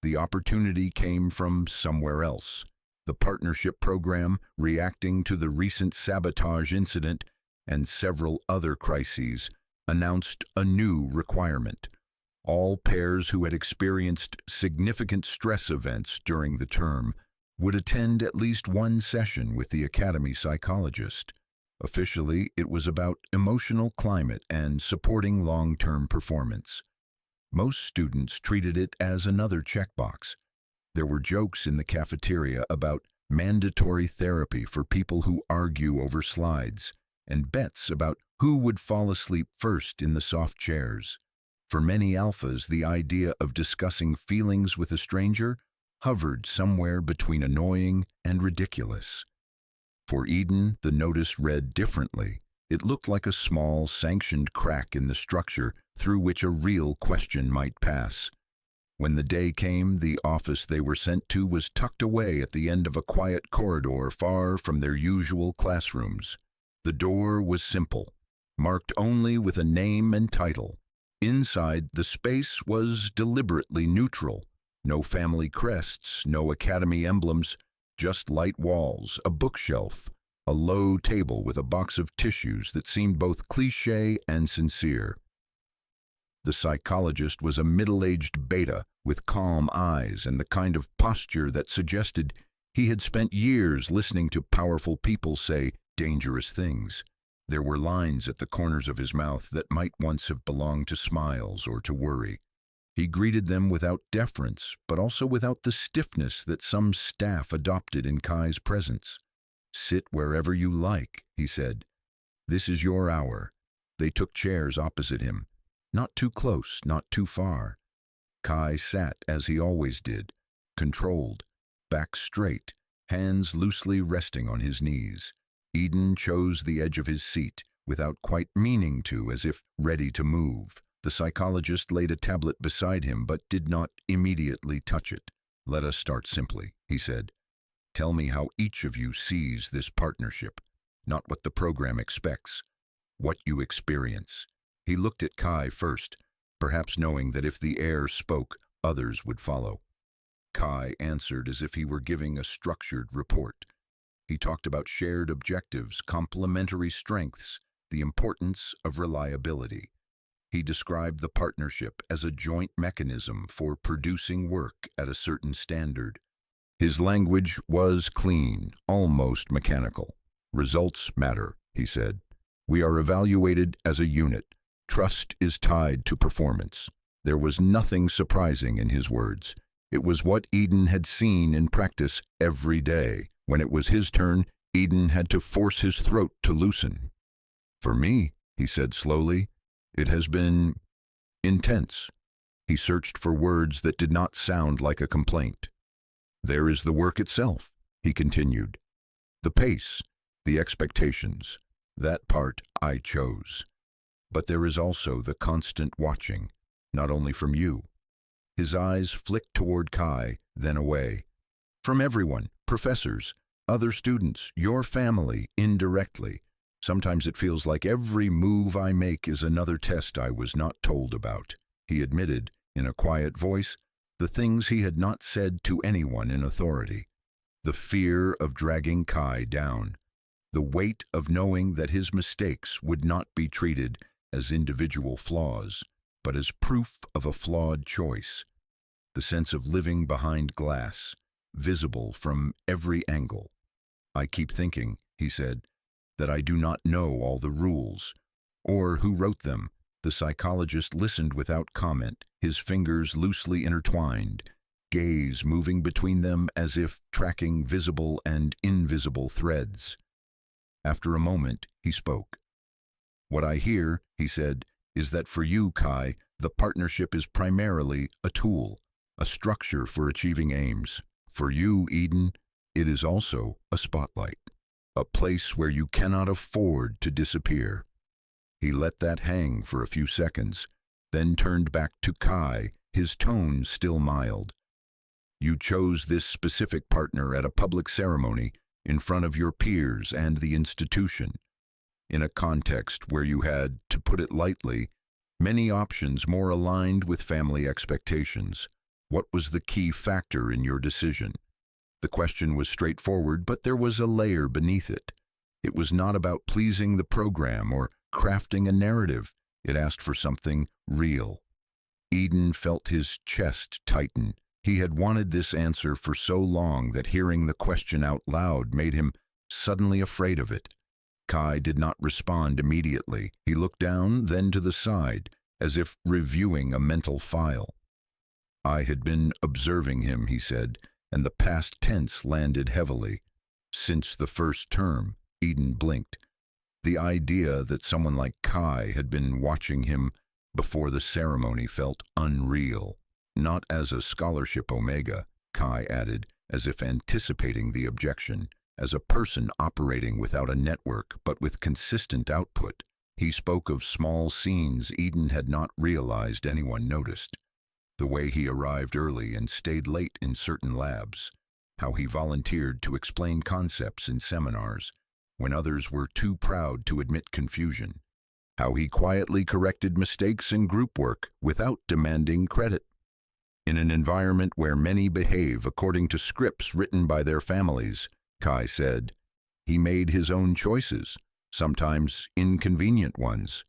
The opportunity came from somewhere else. The partnership program, reacting to the recent sabotage incident and several other crises, announced a new requirement. All pairs who had experienced significant stress events during the term would attend at least one session with the academy psychologist. Officially, it was about emotional climate and supporting long-term performance. Most students treated it as another checkbox. There were jokes in the cafeteria about mandatory therapy for people who argue over slides, and bets about who would fall asleep first in the soft chairs. For many alphas, the idea of discussing feelings with a stranger hovered somewhere between annoying and ridiculous. For Eden, the notice read differently. It looked like a small, sanctioned crack in the structure through which a real question might pass. When the day came, the office they were sent to was tucked away at the end of a quiet corridor far from their usual classrooms. The door was simple, marked only with a name and title. Inside, the space was deliberately neutral. No family crests, no academy emblems, just light walls, a bookshelf, a low table with a box of tissues that seemed both cliché and sincere. The psychologist was a middle-aged beta with calm eyes and the kind of posture that suggested he had spent years listening to powerful people say dangerous things. There were lines at the corners of his mouth that might once have belonged to smiles or to worry. He greeted them without deference, but also without the stiffness that some staff adopted in Kai's presence. "Sit wherever you like," he said. "This is your hour." They took chairs opposite him. Not too close, not too far. Kai sat as he always did, controlled, back straight, hands loosely resting on his knees. Eden chose the edge of his seat, without quite meaning to, as if ready to move. The psychologist laid a tablet beside him, but did not immediately touch it. "Let us start simply," he said. "Tell me how each of you sees this partnership, not what the program expects, what you experience." He looked at Kai first, perhaps knowing that if the heir spoke, others would follow. Kai answered as if he were giving a structured report. He talked about shared objectives, complementary strengths, the importance of reliability. He described the partnership as a joint mechanism for producing work at a certain standard. His language was clean, almost mechanical. Results matter, he said. We are evaluated as a unit. Trust is tied to performance. There was nothing surprising in his words. It was what Eden had seen in practice every day. When it was his turn, Eden had to force his throat to loosen. For me, he said slowly, it has been intense. He searched for words that did not sound like a complaint. There is the work itself, he continued. The pace, the expectations, that part I chose. But there is also the constant watching, not only from you. His eyes flicked toward Kai, then away. From everyone, professors, other students, your family, indirectly. Sometimes it feels like every move I make is another test I was not told about. He admitted, in a quiet voice, the things he had not said to anyone in authority. The fear of dragging Kai down. The weight of knowing that his mistakes would not be treated as individual flaws, but as proof of a flawed choice. The sense of living behind glass, visible from every angle. I keep thinking, he said, that I do not know all the rules, or who wrote them. The psychologist listened without comment, his fingers loosely intertwined, gaze moving between them as if tracking visible and invisible threads. After a moment, he spoke. What I hear, he said, is that for you, Kai, the partnership is primarily a tool, a structure for achieving aims. For you, Eden, it is also a spotlight, a place where you cannot afford to disappear. He let that hang for a few seconds, then turned back to Kai, his tone still mild. You chose this specific partner at a public ceremony in front of your peers and the institution, in a context where you had, to put it lightly, many options more aligned with family expectations. What was the key factor in your decision? The question was straightforward, but there was a layer beneath it. It was not about pleasing the program or crafting a narrative. It asked for something real. Eden felt his chest tighten. He had wanted this answer for so long that hearing the question out loud made him suddenly afraid of it. Kai did not respond immediately. He looked down, then to the side, as if reviewing a mental file. I had been observing him, he said, and the past tense landed heavily. Since the first term, Eden blinked. The idea that someone like Kai had been watching him before the ceremony felt unreal. Not as a scholarship omega, Kai added, as if anticipating the objection, as a person operating without a network but with consistent output. He spoke of small scenes Eden had not realized anyone noticed. The way he arrived early and stayed late in certain labs, how he volunteered to explain concepts in seminars when others were too proud to admit confusion, how he quietly corrected mistakes in group work without demanding credit. In an environment where many behave according to scripts written by their families, Kai said, he made his own choices, sometimes inconvenient ones.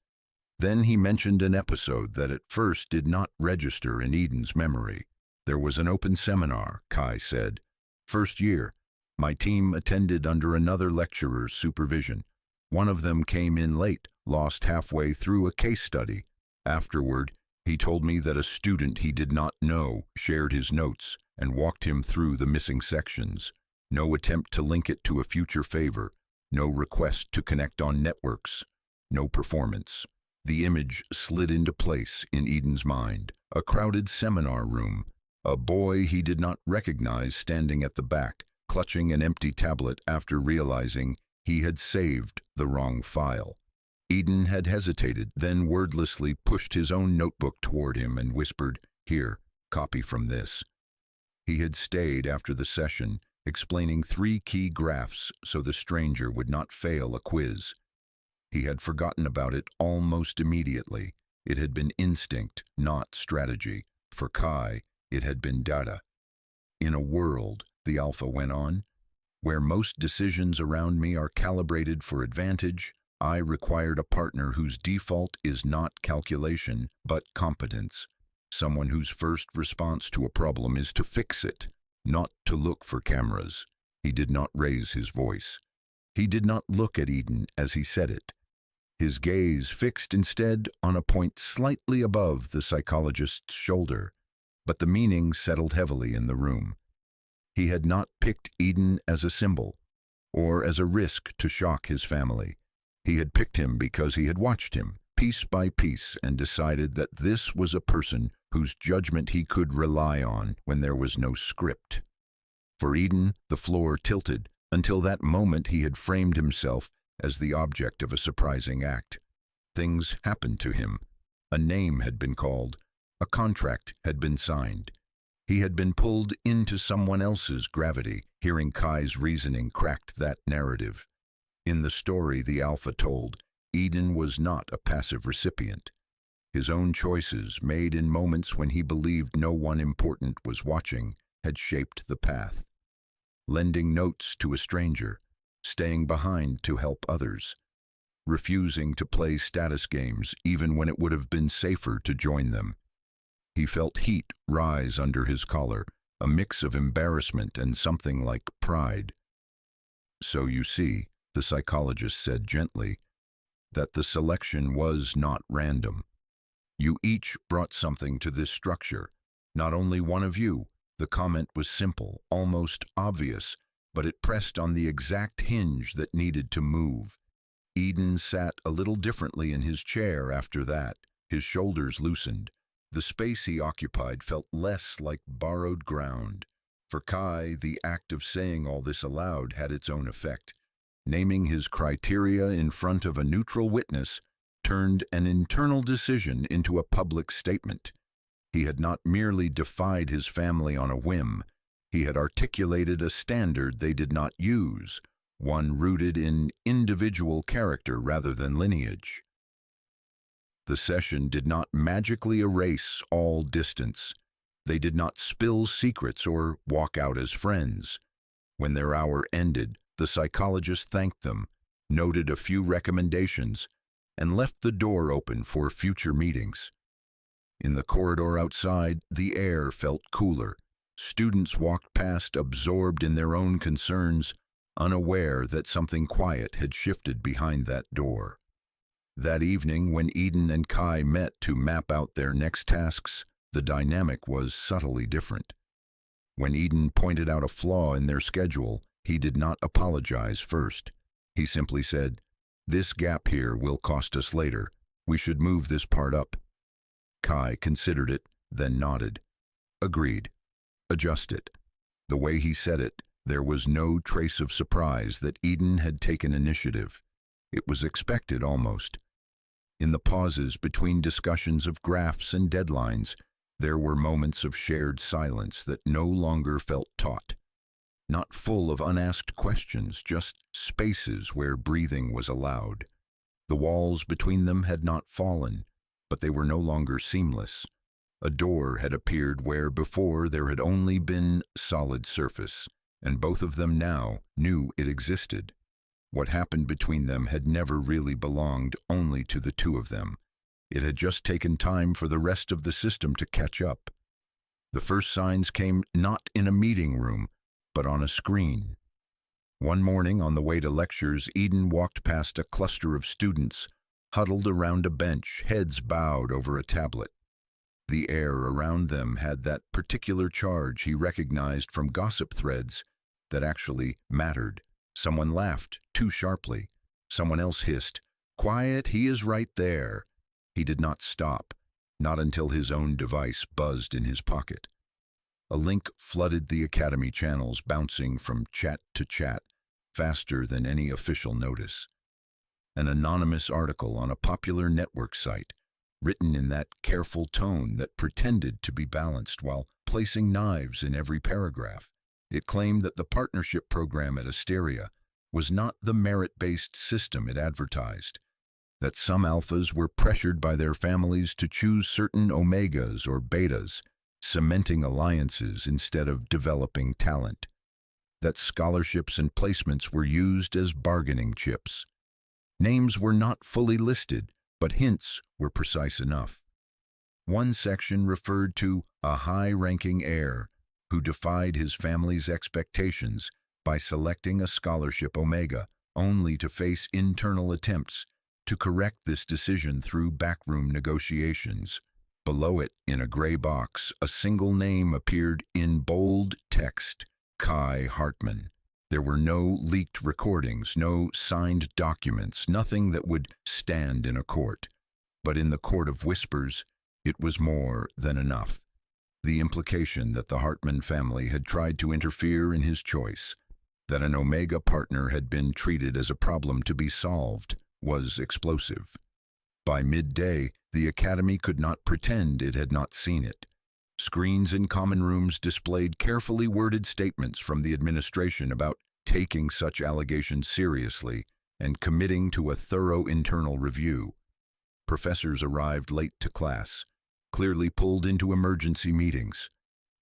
Then he mentioned an episode that at first did not register in Eden's memory. There was an open seminar, Kai said. First year, my team attended under another lecturer's supervision. One of them came in late, lost halfway through a case study. Afterward, he told me that a student he did not know shared his notes and walked him through the missing sections. No attempt to link it to a future favor, no request to connect on networks, no performance. The image slid into place in Eden's mind, a crowded seminar room, a boy he did not recognize standing at the back, clutching an empty tablet after realizing he had saved the wrong file. Eden had hesitated, then wordlessly pushed his own notebook toward him and whispered, "Here, copy from this." He had stayed after the session, explaining 3 key graphs so the stranger would not fail a quiz. He had forgotten about it almost immediately. It had been instinct, not strategy. For Kai, it had been data. In a world, the Alpha went on, Where most decisions around me are calibrated for advantage, I required a partner whose default is not calculation, but competence. Someone whose first response to a problem is to fix it, not to look for cameras. He did not raise his voice. He did not look at Eden as he said it. His gaze fixed instead on a point slightly above the psychologist's shoulder, but the meaning settled heavily in the room. He had not picked Eden as a symbol, or as a risk to shock his family. He had picked him because he had watched him, piece by piece, and decided that this was a person whose judgment he could rely on when there was no script. For Eden, the floor tilted. Until that moment he had framed himself as the object of a surprising act. Things happened to him. A name had been called. A contract had been signed. He had been pulled into someone else's gravity. Hearing Kai's reasoning cracked that narrative. In the story the Alpha told, Eden was not a passive recipient. His own choices, made in moments when he believed no one important was watching, had shaped the path. Lending notes to a stranger, staying behind to help others, refusing to play status games even when it would have been safer to join them. He felt heat rise under his collar, a mix of embarrassment and something like pride. So you see, the psychologist said gently, that the selection was not random. You each brought something to this structure, not only one of you. The comment was simple, almost obvious, but it pressed on the exact hinge that needed to move. Eden sat a little differently in his chair after that. His shoulders loosened. The space he occupied felt less like borrowed ground. For Kai, the act of saying all this aloud had its own effect. Naming his criteria in front of a neutral witness turned an internal decision into a public statement. He had not merely defied his family on a whim. He had articulated a standard they did not use, one rooted in individual character rather than lineage. The session did not magically erase all distance. They did not spill secrets or walk out as friends. When their hour ended, the psychologist thanked them, noted a few recommendations, and left the door open for future meetings. In the corridor outside, the air felt cooler. Students walked past absorbed in their own concerns, unaware that something quiet had shifted behind that door. That evening, when Eden and Kai met to map out their next tasks, the dynamic was subtly different. When Eden pointed out a flaw in their schedule, he did not apologize first. He simply said, "This gap here will cost us later. We should move this part up." Kai considered it, then nodded. Agreed. Adjust it. The way he said it, there was no trace of surprise that Eden had taken initiative. It was expected almost. In the pauses between discussions of graphs and deadlines, there were moments of shared silence that no longer felt taut. Not full of unasked questions, just spaces where breathing was allowed. The walls between them had not fallen, but they were no longer seamless. A door had appeared where before there had only been solid surface, and both of them now knew it existed. What happened between them had never really belonged only to the two of them. It had just taken time for the rest of the system to catch up. The first signs came not in a meeting room, but on a screen. One morning on the way to lectures, Eden walked past a cluster of students, huddled around a bench, heads bowed over a tablet. The air around them had that particular charge he recognized from gossip threads that actually mattered. Someone laughed too sharply. Someone else hissed, "Quiet, he is right there." He did not stop, not until his own device buzzed in his pocket. A link flooded the Academy channels, bouncing from chat to chat, faster than any official notice. An anonymous article on a popular network site, written in that careful tone that pretended to be balanced while placing knives in every paragraph. It claimed that the partnership program at Asteria was not the merit-based system it advertised, that some alphas were pressured by their families to choose certain omegas or betas, cementing alliances instead of developing talent. that scholarships and placements were used as bargaining chips. Names were not fully listed, but hints were precise enough. One section referred to a high-ranking heir who defied his family's expectations by selecting a scholarship Omega, only to face internal attempts to correct this decision through backroom negotiations. Below it, in a gray box, a single name appeared in bold text: Kai Hartman. There were no leaked recordings, no signed documents, nothing that would stand in a court. But in the court of whispers, it was more than enough. The implication that the Hartman family had tried to interfere in his choice, that an Omega partner had been treated as a problem to be solved, was explosive. By midday, the Academy could not pretend it had not seen it. Screens in common rooms displayed carefully worded statements from the administration about taking such allegations seriously and committing to a thorough internal review. Professors arrived late to class, clearly pulled into emergency meetings.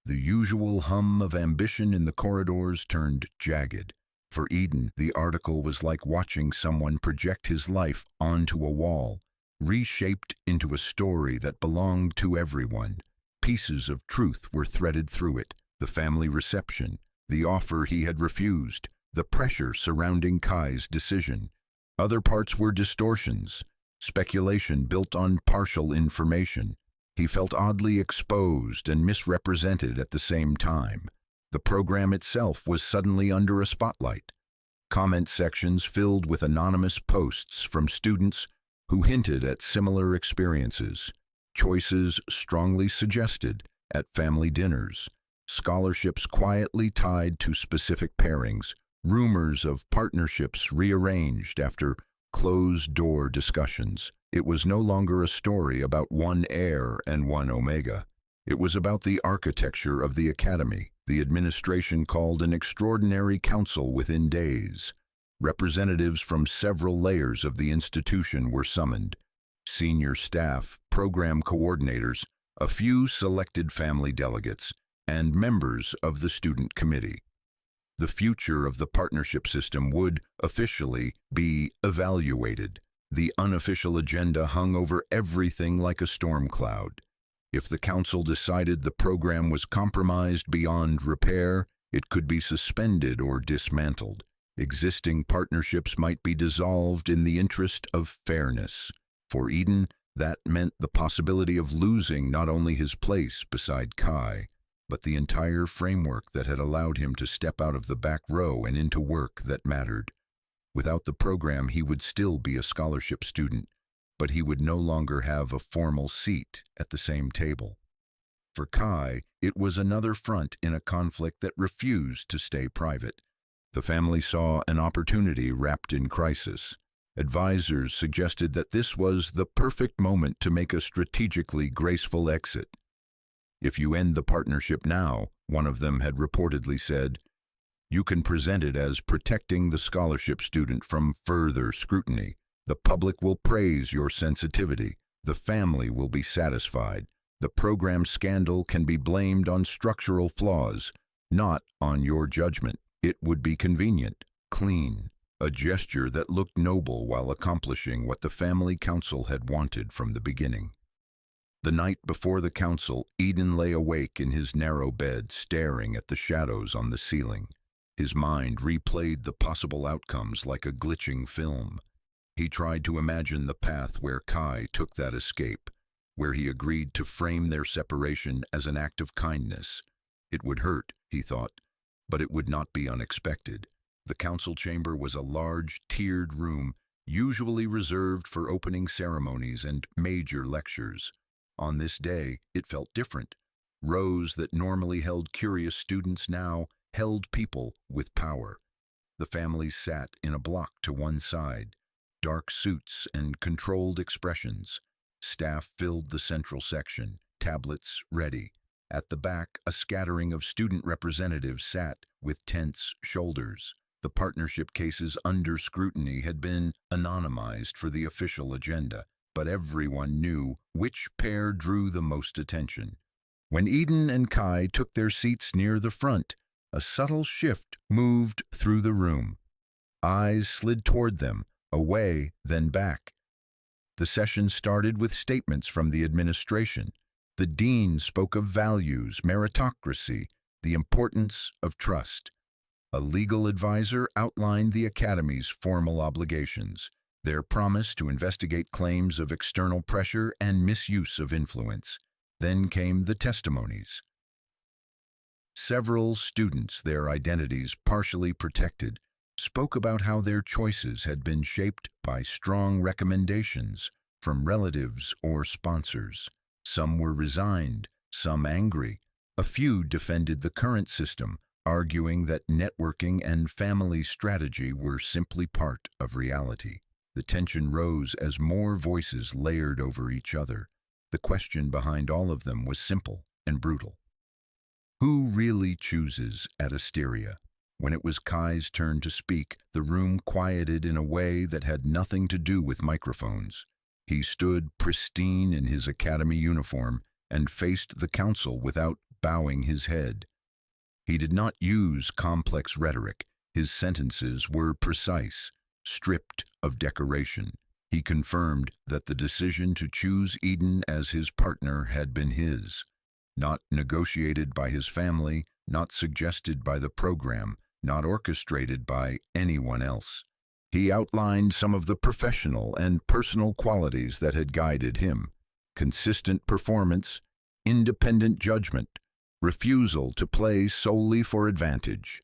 The usual hum of ambition in the corridors turned jagged. For Eden, the article was like watching someone project his life onto a wall, reshaped into a story that belonged to everyone. Pieces of truth were threaded through it: the family reception, the offer he had refused, the pressure surrounding Kai's decision. Other parts were distortions, speculation built on partial information. He felt oddly exposed and misrepresented at the same time. The program itself was suddenly under a spotlight. Comment sections filled with anonymous posts from students who hinted at similar experiences. Choices strongly suggested at family dinners. Scholarships quietly tied to specific pairings. Rumors of partnerships rearranged after closed-door discussions. It was no longer a story about one heir and one Omega. It was about the architecture of the Academy. The administration called an extraordinary council within days. Representatives from several layers of the institution were summoned: senior staff, program coordinators, a few selected family delegates, and members of the student committee. The future of the partnership system would officially be evaluated. The unofficial agenda hung over everything like a storm cloud. If the council decided the program was compromised beyond repair, it could be suspended or dismantled. Existing partnerships might be dissolved in the interest of fairness. For Eden, that meant the possibility of losing not only his place beside Kai, but the entire framework that had allowed him to step out of the back row and into work that mattered. Without the program, he would still be a scholarship student, but he would no longer have a formal seat at the same table. For Kai, it was another front in a conflict that refused to stay private. The family saw an opportunity wrapped in crisis. Advisors suggested that this was the perfect moment to make a strategically graceful exit. "If you end the partnership now," one of them had reportedly said, "you can present it as protecting the scholarship student from further scrutiny. The public will praise your sensitivity. The family will be satisfied. The program scandal can be blamed on structural flaws, not on your judgment. It would be convenient, clean, a gesture that looked noble while accomplishing what the family council had wanted from the beginning." The night before the council, Eden lay awake in his narrow bed, staring at the shadows on the ceiling. His mind replayed the possible outcomes like a glitching film. He tried to imagine the path where Kai took that escape, where he agreed to frame their separation as an act of kindness. It would hurt, he thought, but it would not be unexpected. The council chamber was a large, tiered room, usually reserved for opening ceremonies and major lectures. On this day, it felt different. Rows that normally held curious students now held people with power. The families sat in a block to one side, dark suits and controlled expressions. Staff filled the central section, tablets ready. At the back, a scattering of student representatives sat with tense shoulders. The partnership cases under scrutiny had been anonymized for the official agenda, but everyone knew which pair drew the most attention. When Eden and Kai took their seats near the front, A subtle shift moved through the room. Eyes slid toward them, away, then back. The session started with statements from the administration. The dean spoke of values, meritocracy, the importance of trust. A legal advisor outlined the Academy's formal obligations, their promise to investigate claims of external pressure and misuse of influence. Then came the testimonies. Several students, their identities partially protected, spoke about how their choices had been shaped by strong recommendations from relatives or sponsors. Some were resigned, some angry. A few defended the current system, arguing that networking and family strategy were simply part of reality. The tension rose as more voices layered over each other. The question behind all of them was simple and brutal. Who really chooses at Asteria? When it was Kai's turn to speak, the room quieted in a way that had nothing to do with microphones. He stood pristine in his academy uniform and faced the council without bowing his head. He did not use complex rhetoric. His sentences were precise, stripped of decoration. He confirmed that the decision to choose Eden as his partner had been his, not negotiated by his family, not suggested by the program, not orchestrated by anyone else. He outlined some of the professional and personal qualities that had guided him: consistent performance, independent judgment, refusal to play solely for advantage.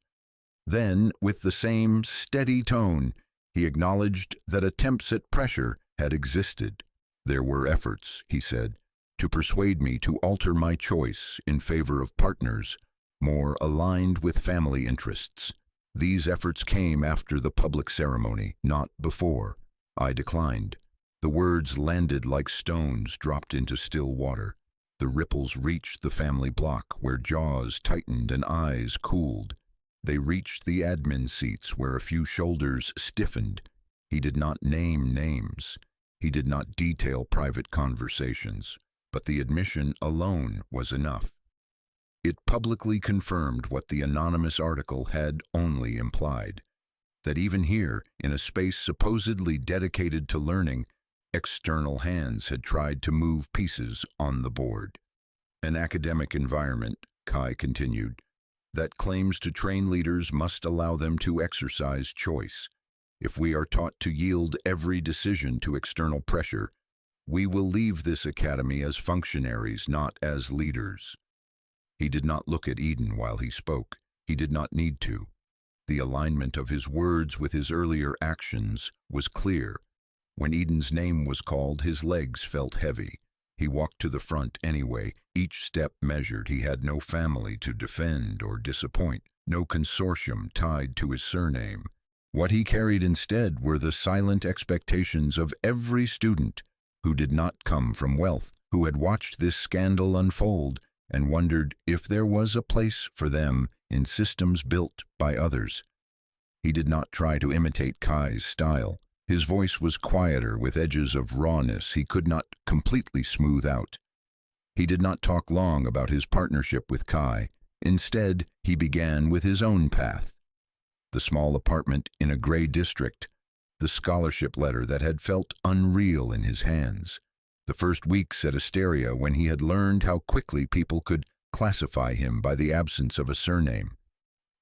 Then, with the same steady tone, he acknowledged that attempts at pressure had existed. There were efforts, he said, to persuade me to alter my choice in favor of partners more aligned with family interests. These efforts came after the public ceremony, not before. I declined. The words landed like stones dropped into still water. The ripples reached the family block, where jaws tightened and eyes cooled. They reached the admin seats, where a few shoulders stiffened. He did not name names. He did not detail private conversations. But the admission alone was enough. It publicly confirmed what the anonymous article had only implied: that even here, in a space supposedly dedicated to learning, external hands had tried to move pieces on the board. An academic environment, Kai continued, that claims to train leaders must allow them to exercise choice. If we are taught to yield every decision to external pressure, we will leave this academy as functionaries, not as leaders. He did not look at Eden while he spoke. He did not need to. The alignment of his words with his earlier actions was clear. When Eden's name was called, his legs felt heavy. He walked to the front anyway, each step measured. He had no family to defend or disappoint, no consortium tied to his surname. What he carried instead were the silent expectations of every student who did not come from wealth, who had watched this scandal unfold and wondered if there was a place for them in systems built by others. He did not try to imitate Kai's style. His voice was quieter, with edges of rawness he could not completely smooth out. He did not talk long about his partnership with Kai. Instead, he began with his own path. The small apartment in a gray district, the scholarship letter that had felt unreal in his hands, the first weeks at Asteria when he had learned how quickly people could classify him by the absence of a surname.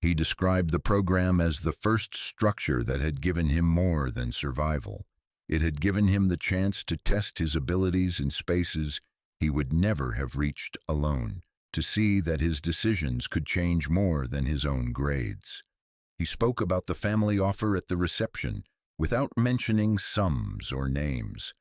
He described the program as the first structure that had given him more than survival. It had given him the chance to test his abilities in spaces he would never have reached alone, to see that his decisions could change more than his own grades. He spoke about the family offer at the reception, without mentioning sums or names,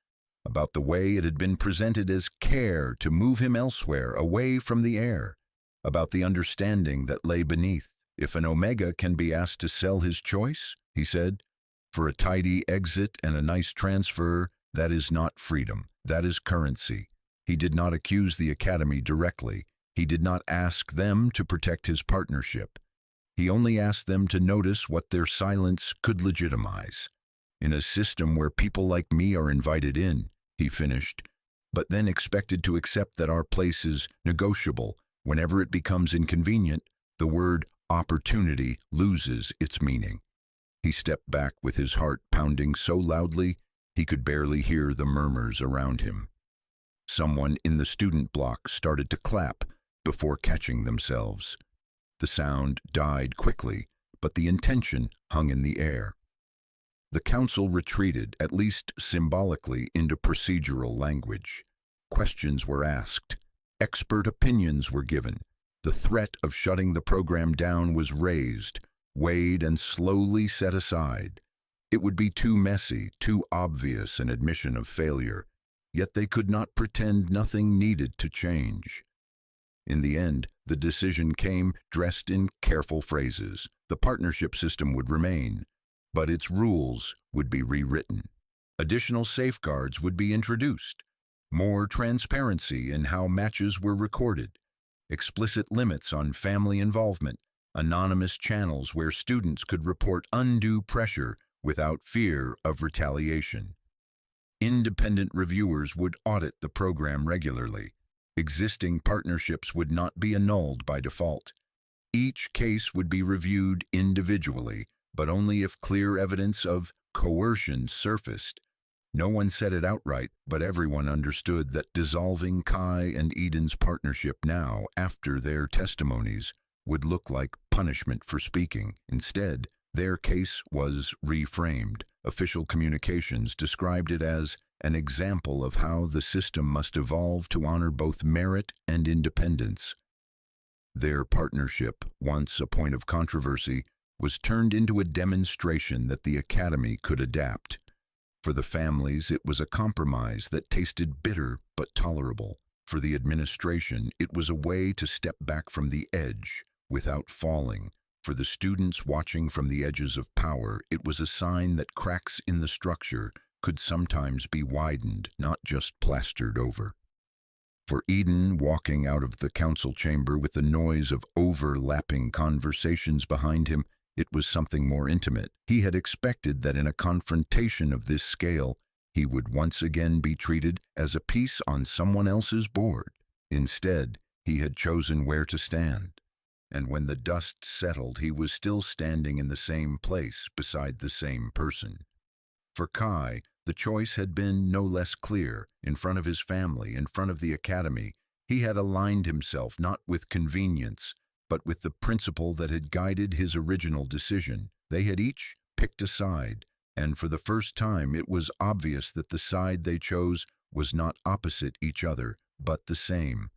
about the way it had been presented as care to move him elsewhere, away from the heir, about the understanding that lay beneath. If an Omega can be asked to sell his choice, he said, for a tidy exit and a nice transfer, that is not freedom, that is currency. He did not accuse the Academy directly. He did not ask them to protect his partnership. He only asked them to notice what their silence could legitimize. In a system where people like me are invited in, he finished, but then expected to accept that our place is negotiable. Whenever it becomes inconvenient, the word opportunity loses its meaning. He stepped back with his heart pounding so loudly he could barely hear the murmurs around him. Someone in the student block started to clap before catching themselves. The sound died quickly, but the intention hung in the air. The council retreated, at least symbolically, into procedural language. Questions were asked. Expert opinions were given. The threat of shutting the program down was raised, weighed, and slowly set aside. It would be too messy, too obvious an admission of failure, yet they could not pretend nothing needed to change. In the end, the decision came dressed in careful phrases. The partnership system would remain, but its rules would be rewritten. Additional safeguards would be introduced. More transparency in how matches were recorded. Explicit limits on family involvement. Anonymous channels where students could report undue pressure without fear of retaliation. Independent reviewers would audit the program regularly. Existing partnerships would not be annulled by default. Each case would be reviewed individually, but only if clear evidence of coercion surfaced. No one said it outright, but everyone understood that dissolving Kai and Eden's partnership now, after their testimonies, would look like punishment for speaking. Instead, their case was reframed. Official communications described it as an example of how the system must evolve to honor both merit and independence. Their partnership, once a point of controversy, was turned into a demonstration that the Academy could adapt. For the families, it was a compromise that tasted bitter but tolerable. For the administration, it was a way to step back from the edge without falling. For the students watching from the edges of power, it was a sign that cracks in the structure could sometimes be widened, not just plastered over. For Eden, walking out of the council chamber with the noise of overlapping conversations behind him, it was something more intimate. He had expected that in a confrontation of this scale, he would once again be treated as a piece on someone else's board. Instead, he had chosen where to stand. And when the dust settled, he was still standing in the same place beside the same person. For Kai, the choice had been no less clear. In front of his family, in front of the Academy, he had aligned himself not with convenience, but with the principle that had guided his original decision. They had each picked a side, and for the first time it was obvious that the side they chose was not opposite each other, but the same.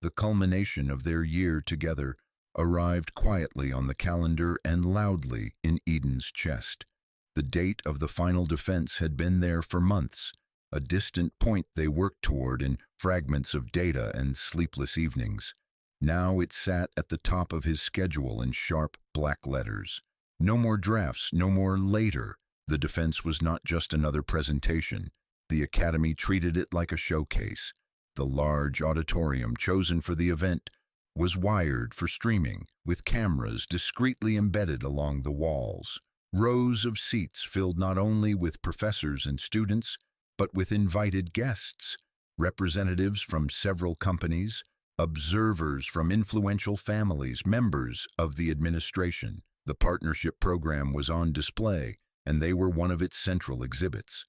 The culmination of their year together arrived quietly on the calendar and loudly in Eden's chest. The date of the final defense had been there for months, a distant point they worked toward in fragments of data and sleepless evenings. Now it sat at the top of his schedule in sharp black letters. No more drafts, no more later. The defense was not just another presentation. The Academy treated it like a showcase. The large auditorium chosen for the event was wired for streaming, with cameras discreetly embedded along the walls. Rows of seats filled not only with professors and students, but with invited guests, representatives from several companies, observers from influential families, members of the administration. The partnership program was on display, and they were one of its central exhibits.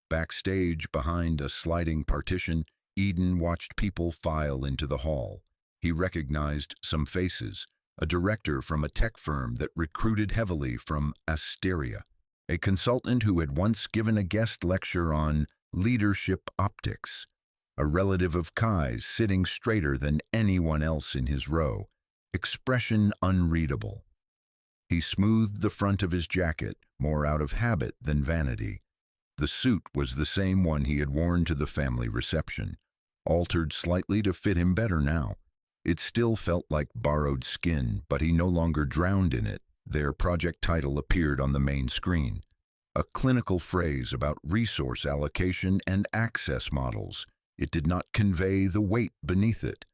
Backstage, behind a sliding partition, Eden watched people file into the hall. He recognized some faces, a director from a tech firm that recruited heavily from Asteria, a consultant who had once given a guest lecture on leadership optics, a relative of Kai's sitting straighter than anyone else in his row, expression unreadable. He smoothed the front of his jacket, more out of habit than vanity. The suit was the same one he had worn to the family reception, altered slightly to fit him better now. It still felt like borrowed skin, but he no longer drowned in it. Their project title appeared on the main screen, a clinical phrase about resource allocation and access models. It did not convey the weight beneath it.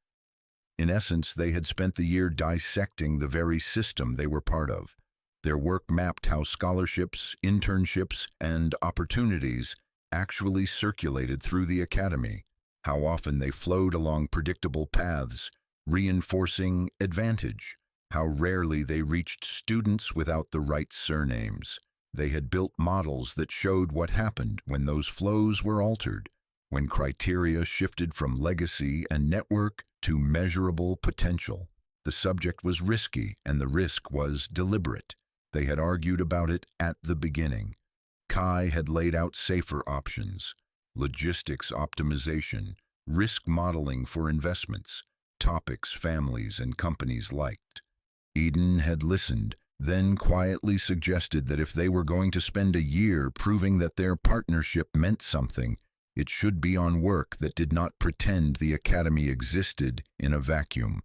In essence, they had spent the year dissecting the very system they were part of. Their work mapped how scholarships, internships, and opportunities actually circulated through the Academy, how often they flowed along predictable paths, reinforcing advantage, how rarely they reached students without the right surnames. They had built models that showed what happened when those flows were altered, when criteria shifted from legacy and network to measurable potential. The subject was risky, and the risk was deliberate. They had argued about it at the beginning. Kai had laid out safer options: logistics optimization, risk modeling for investments, topics families and companies liked. Eden had listened, then quietly suggested that if they were going to spend a year proving that their partnership meant something, it should be on work that did not pretend the academy existed in a vacuum.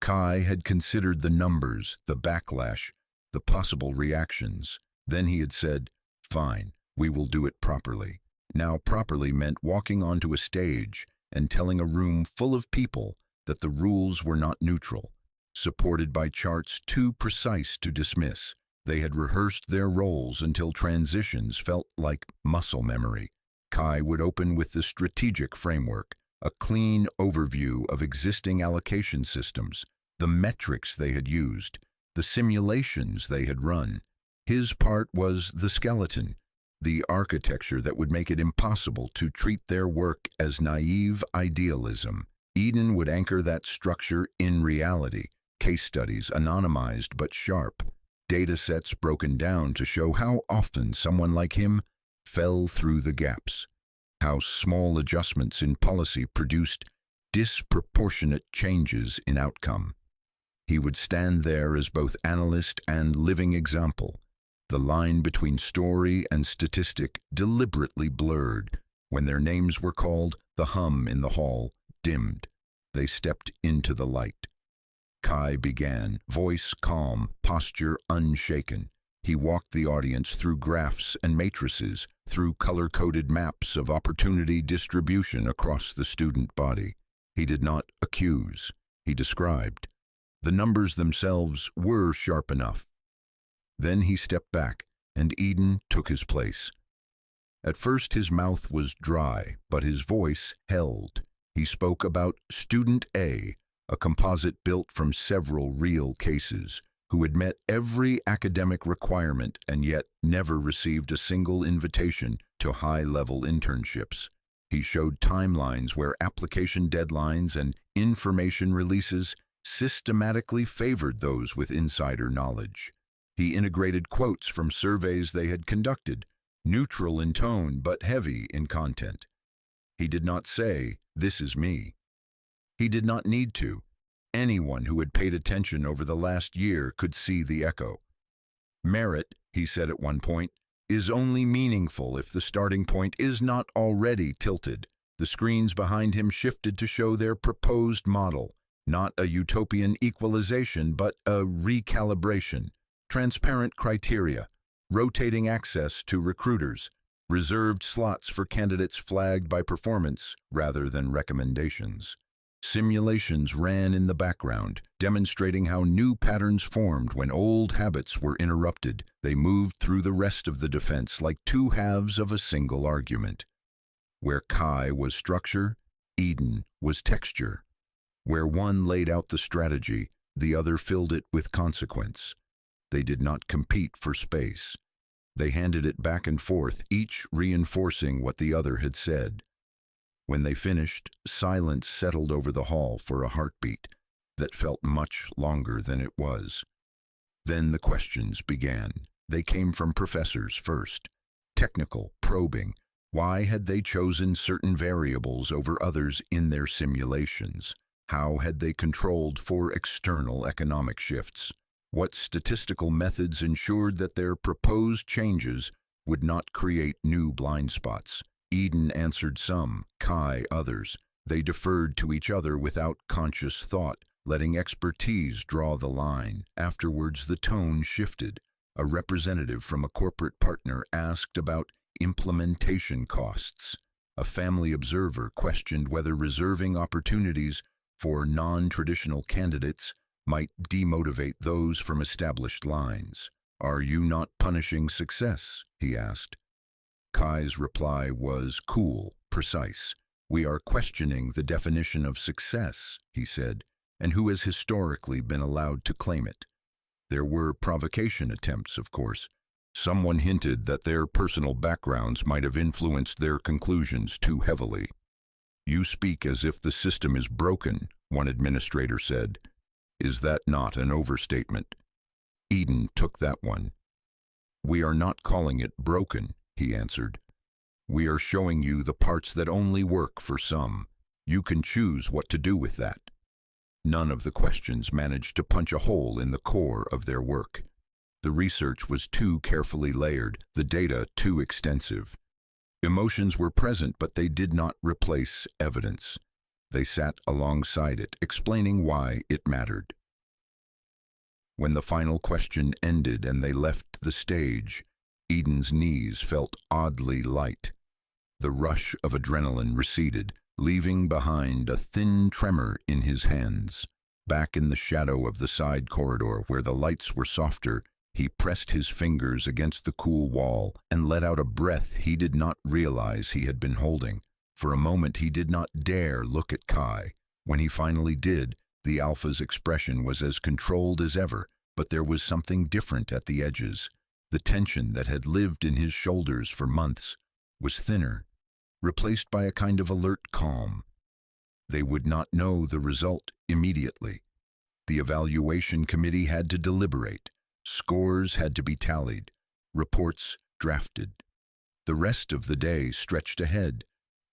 Kai had considered the numbers, the backlash, the possible reactions. Then he had said, "Fine, we will do it properly." Now properly meant walking onto a stage and telling a room full of people that the rules were not neutral, supported by charts too precise to dismiss. They had rehearsed their roles until transitions felt like muscle memory. Kai would open with the strategic framework, a clean overview of existing allocation systems, the metrics they had used, the simulations they had run. His part was the skeleton, the architecture that would make it impossible to treat their work as naive idealism. Eden would anchor that structure in reality: case studies anonymized but sharp, data sets broken down to show how often someone like him fell through the gaps, how small adjustments in policy produced disproportionate changes in outcome. He would stand there as both analyst and living example, the line between story and statistic deliberately blurred. When their names were called, the hum in the hall dimmed. They stepped into the light. Kai began, voice calm, posture unshaken. He walked the audience through graphs and matrices, through color-coded maps of opportunity distribution across the student body. He did not accuse, he described. The numbers themselves were sharp enough. Then he stepped back, and Eden took his place. At first his mouth was dry, but his voice held. He spoke about Student A, a composite built from several real cases, who had met every academic requirement and yet never received a single invitation to high-level internships. He showed timelines where application deadlines and information releases systematically favored those with insider knowledge. He integrated quotes from surveys they had conducted, neutral in tone but heavy in content. He did not say, "This is me." He did not need to. Anyone who had paid attention over the last year could see the echo. Merit, he said at one point, is only meaningful if the starting point is not already tilted. The screens behind him shifted to show their proposed model, not a utopian equalization, but a recalibration. Transparent criteria, rotating access to recruiters, reserved slots for candidates flagged by performance rather than recommendations. Simulations ran in the background, demonstrating how new patterns formed when old habits were interrupted. They moved through the rest of the defense like two halves of a single argument. Where Kai was structure, Eden was texture. Where one laid out the strategy, the other filled it with consequence. They did not compete for space. They handed it back and forth, each reinforcing what the other had said. When they finished, silence settled over the hall for a heartbeat that felt much longer than it was. Then the questions began. They came from professors first. Technical, probing. Why had they chosen certain variables over others in their simulations? How had they controlled for external economic shifts? What statistical methods ensured that their proposed changes would not create new blind spots? Eden answered some, Kai others. They deferred to each other without conscious thought, letting expertise draw the line. Afterwards, the tone shifted. A representative from a corporate partner asked about implementation costs. A family observer questioned whether reserving opportunities for non-traditional candidates might demotivate those from established lines. "Are you not punishing success?" he asked. Kai's reply was cool, precise. "We are questioning the definition of success," he said. and who has historically been allowed to claim it. There were provocation attempts, of course. Someone hinted that their personal backgrounds might have influenced their conclusions too heavily. "You speak as if the system is broken," one administrator said. "Is that not an overstatement?" Eden took that one. "We are not calling it broken," he answered. "We are showing you the parts that only work for some. You can choose what to do with that." None of the questions managed to punch a hole in the core of their work. The research was too carefully layered, the data too extensive. Emotions were present, but they did not replace evidence. They sat alongside it, explaining why it mattered. When the final question ended and they left the stage, Eden's knees felt oddly light. The rush of adrenaline receded, leaving behind a thin tremor in his hands. Back in the shadow of the side corridor where the lights were softer, he pressed his fingers against the cool wall and let out a breath he did not realize he had been holding. For a moment he did not dare look at Kai. When he finally did, the Alpha's expression was as controlled as ever, but there was something different at the edges. The tension that had lived in his shoulders for months was thinner, replaced by a kind of alert calm. They would not know the result immediately. The evaluation committee had to deliberate. Scores had to be tallied, reports drafted. The rest of the day stretched ahead,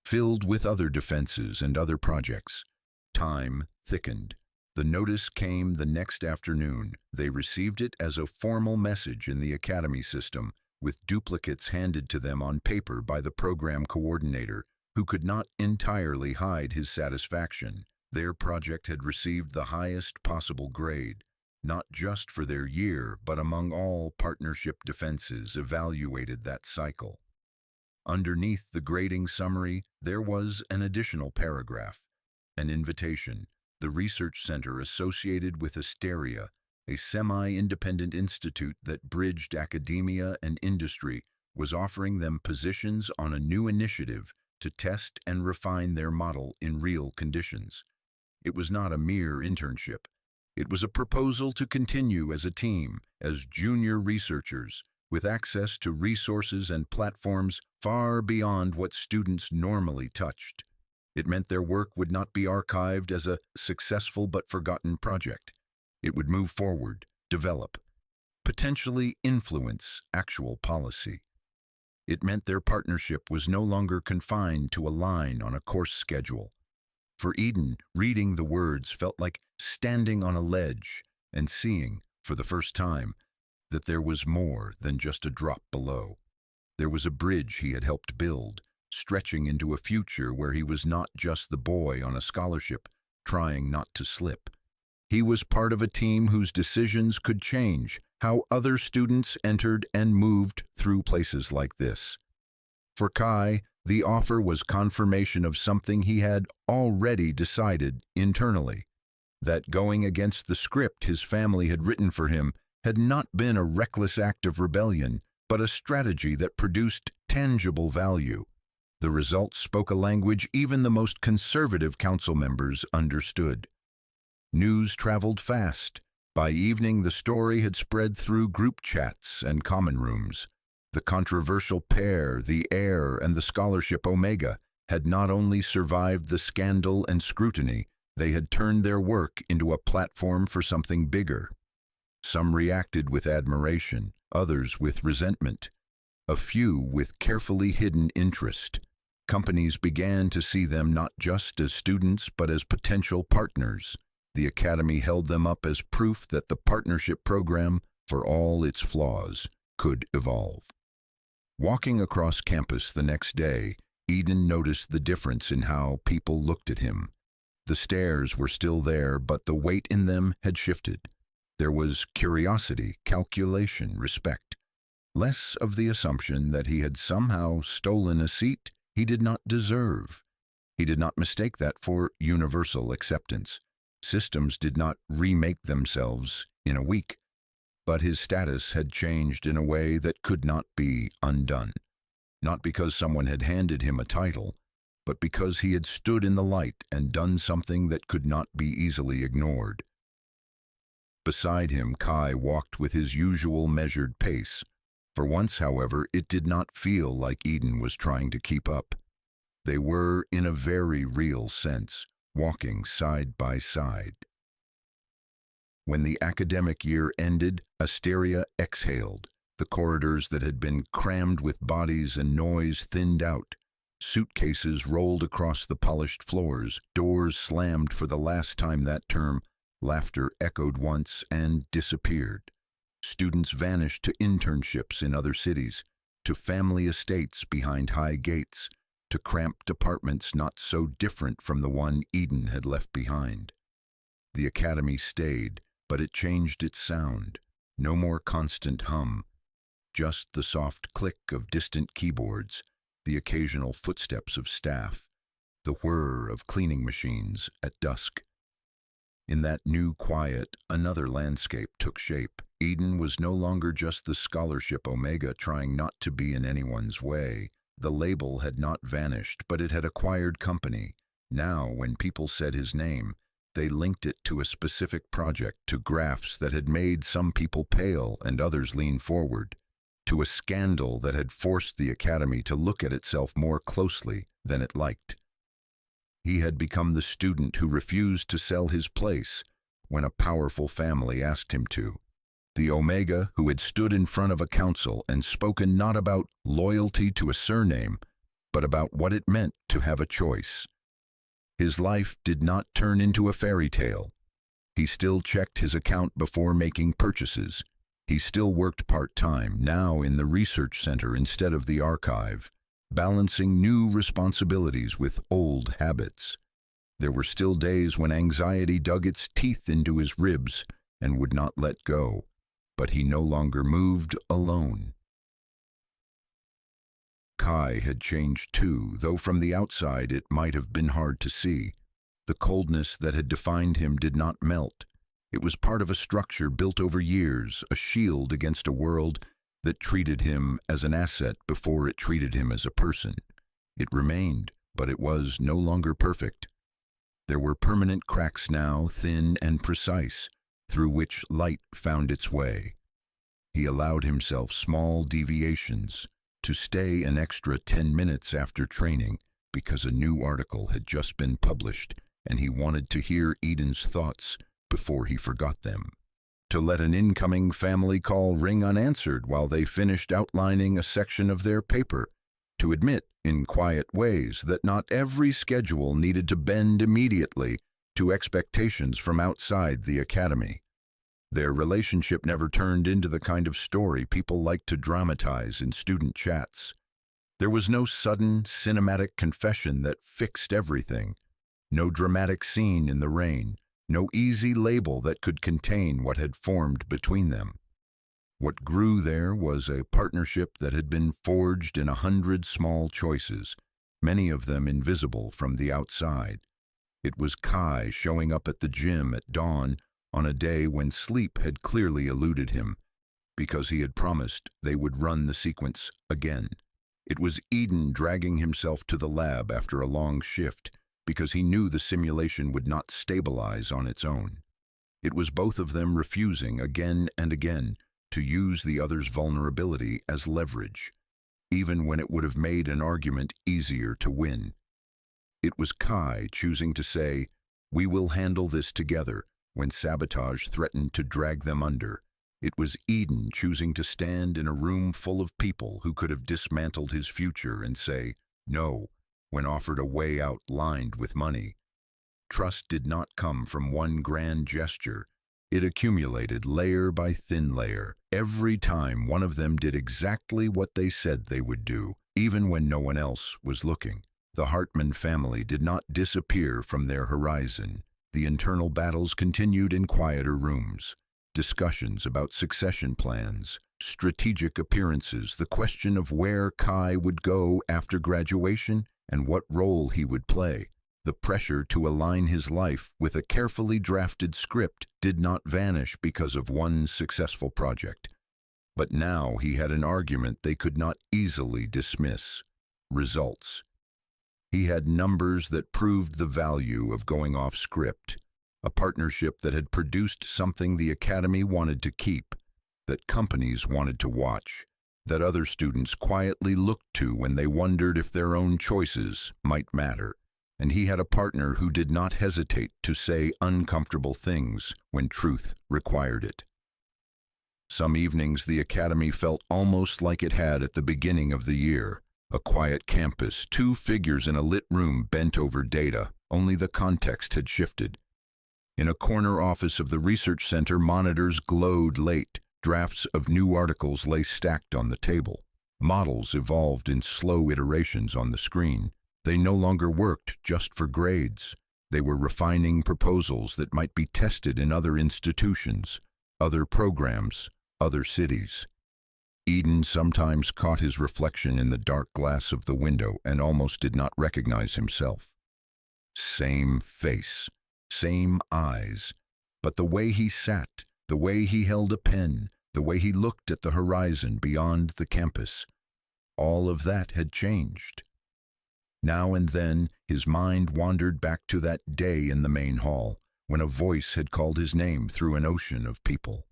filled with other defenses and other projects. Time thickened. The notice came the next afternoon. They received it as a formal message in the academy system, with duplicates handed to them on paper by the program coordinator, who could not entirely hide his satisfaction. Their project had received the highest possible grade, not just for their year, but among all partnership defenses evaluated that cycle. Underneath the grading summary, there was an additional paragraph, an invitation. The research center associated with Asteria, a semi-independent institute that bridged academia and industry, was offering them positions on a new initiative to test and refine their model in real conditions. It was not a mere internship. It was a proposal to continue as a team, as junior researchers, with access to resources and platforms far beyond what students normally touched. It meant their work would not be archived as a successful but forgotten project. It would move forward, develop, potentially influence actual policy. It meant their partnership was no longer confined to a line on a course schedule. For Eden, reading the words felt like standing on a ledge and seeing, for the first time, that there was more than just a drop below. There was a bridge he had helped build, stretching into a future where he was not just the boy on a scholarship, trying not to slip. He was part of a team whose decisions could change how other students entered and moved through places like this. For Kai, the offer was confirmation of something he had already decided internally, that going against the script his family had written for him had not been a reckless act of rebellion, but a strategy that produced tangible value. The results spoke a language even the most conservative council members understood. News traveled fast. By evening, the story had spread through group chats and common rooms. The controversial pair, the heir and the scholarship Omega, had not only survived the scandal and scrutiny, they had turned their work into a platform for something bigger. Some reacted with admiration, others with resentment, a few with carefully hidden interest. Companies began to see them not just as students but as potential partners. The academy held them up as proof that the partnership program, for all its flaws, could evolve. Walking across campus the next day, Eden noticed the difference in how people looked at him. The stares were still there, but the weight in them had shifted. There was curiosity, calculation, respect. Less of the assumption that he had somehow stolen a seat he did not deserve. He did not mistake that for universal acceptance. Systems did not remake themselves in a week, but his status had changed in a way that could not be undone. Not because someone had handed him a title, but because he had stood in the light and done something that could not be easily ignored. Beside him, Kai walked with his usual measured pace. For once, however, it did not feel like Eden was trying to keep up. They were, in a very real sense, walking side by side. When the academic year ended, Asteria exhaled. The corridors that had been crammed with bodies and noise thinned out. Suitcases rolled across the polished floors, doors slammed for the last time that term, laughter echoed once and disappeared. Students vanished to internships in other cities, to family estates behind high gates, to cramped apartments not so different from the one Eden had left behind. The academy stayed, but it changed its sound. No more constant hum, just the soft click of distant keyboards, the occasional footsteps of staff, the whir of cleaning machines at dusk. In that new quiet, another landscape took shape. Eden was no longer just the scholarship Omega trying not to be in anyone's way. The label had not vanished, but it had acquired company. Now, when people said his name, they linked it to a specific project, to graphs that had made some people pale and others lean forward, to a scandal that had forced the academy to look at itself more closely than it liked. He had become the student who refused to sell his place when a powerful family asked him to. The Omega who had stood in front of a council and spoken not about loyalty to a surname, but about what it meant to have a choice. His life did not turn into a fairy tale. He still checked his account before making purchases. He still worked part-time, now in the research center instead of the archive, balancing new responsibilities with old habits. There were still days when anxiety dug its teeth into his ribs and would not let go, but he no longer moved alone. Kai had changed too, though from the outside it might have been hard to see. The coldness that had defined him did not melt. It was part of a structure built over years, a shield against a world that treated him as an asset before it treated him as a person. It remained, but it was no longer perfect. There were permanent cracks now, thin and precise, through which light found its way. He allowed himself small deviations, to stay an extra 10 minutes after training because a new article had just been published and he wanted to hear Eden's thoughts before he forgot them. To let an incoming family call ring unanswered while they finished outlining a section of their paper. To admit, in quiet ways, that not every schedule needed to bend immediately to expectations from outside the academy. Their relationship never turned into the kind of story people like to dramatize in student chats. There was no sudden, cinematic confession that fixed everything, no dramatic scene in the rain, no easy label that could contain what had formed between them. What grew there was a partnership that had been forged in 100 small choices, many of them invisible from the outside. It was Kai showing up at the gym at dawn on a day when sleep had clearly eluded him, because he had promised they would run the sequence again. It was Eden dragging himself to the lab after a long shift, because he knew the simulation would not stabilize on its own. It was both of them refusing again and again to use the other's vulnerability as leverage, even when it would have made an argument easier to win. It was Kai choosing to say, "We will handle this together," when sabotage threatened to drag them under. It was Eden choosing to stand in a room full of people who could have dismantled his future and say no when offered a way out lined with money. Trust did not come from one grand gesture. It accumulated layer by thin layer. Every time one of them did exactly what they said they would do, even when no one else was looking. The Hartman family did not disappear from their horizon. The internal battles continued in quieter rooms. Discussions about succession plans, strategic appearances, the question of where Kai would go after graduation and what role he would play. The pressure to align his life with a carefully drafted script did not vanish because of one successful project. But now he had an argument they could not easily dismiss: results. He had numbers that proved the value of going off script, a partnership that had produced something the Academy wanted to keep, that companies wanted to watch, that other students quietly looked to when they wondered if their own choices might matter. And he had a partner who did not hesitate to say uncomfortable things when truth required it. Some evenings the Academy felt almost like it had at the beginning of the year. A quiet campus, two figures in a lit room bent over data, only the context had shifted. In a corner office of the research center, monitors glowed late. Drafts of new articles lay stacked on the table. Models evolved in slow iterations on the screen. They no longer worked just for grades. They were refining proposals that might be tested in other institutions, other programs, other cities. Eden sometimes caught his reflection in the dark glass of the window and almost did not recognize himself. Same face, same eyes, but the way he sat, the way he held a pen, the way he looked at the horizon beyond the campus, all of that had changed. Now and then, his mind wandered back to that day in the main hall, when a voice had called his name through an ocean of people.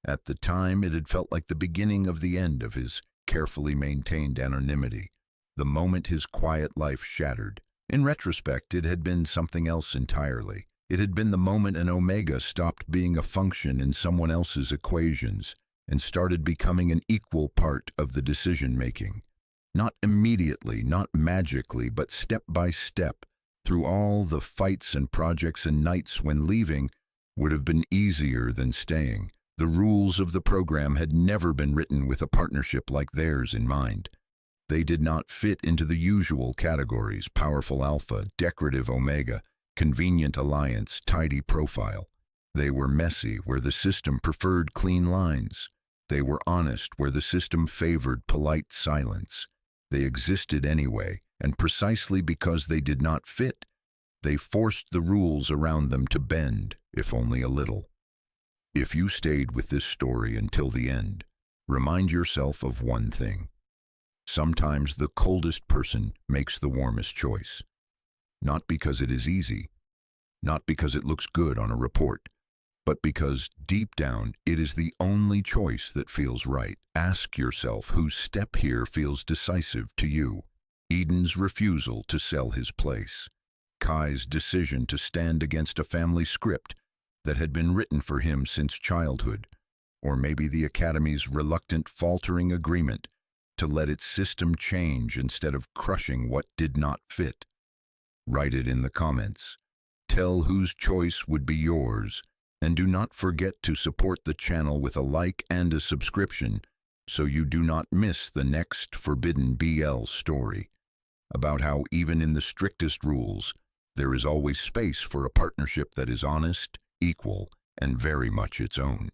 At the time, it had felt like the beginning of the end of his carefully maintained anonymity, the moment his quiet life shattered. In retrospect, it had been something else entirely. It had been the moment an omega stopped being a function in someone else's equations and started becoming an equal part of the decision-making. Not immediately, not magically, but step by step, through all the fights and projects and nights when leaving would have been easier than staying. The rules of the program had never been written with a partnership like theirs in mind. They did not fit into the usual categories: powerful alpha, decorative omega, convenient alliance, tidy profile. They were messy where the system preferred clean lines. They were honest where the system favored polite silence. They existed anyway, and precisely because they did not fit, they forced the rules around them to bend, if only a little. If you stayed with this story until the end, remind yourself of one thing. Sometimes the coldest person makes the warmest choice. Not because it is easy, not because it looks good on a report, but because deep down it is the only choice that feels right. Ask yourself whose step here feels decisive to you. Eden's refusal to sell his place, Kai's decision to stand against a family script that had been written for him since childhood, or maybe the Academy's reluctant, faltering agreement to let its system change instead of crushing what did not fit. Write it in the comments. Tell whose choice would be yours, and do not forget to support the channel with a like and a subscription so you do not miss the next Forbidden BL story, about how even in the strictest rules, there is always space for a partnership that is honest, equal, and very much its own.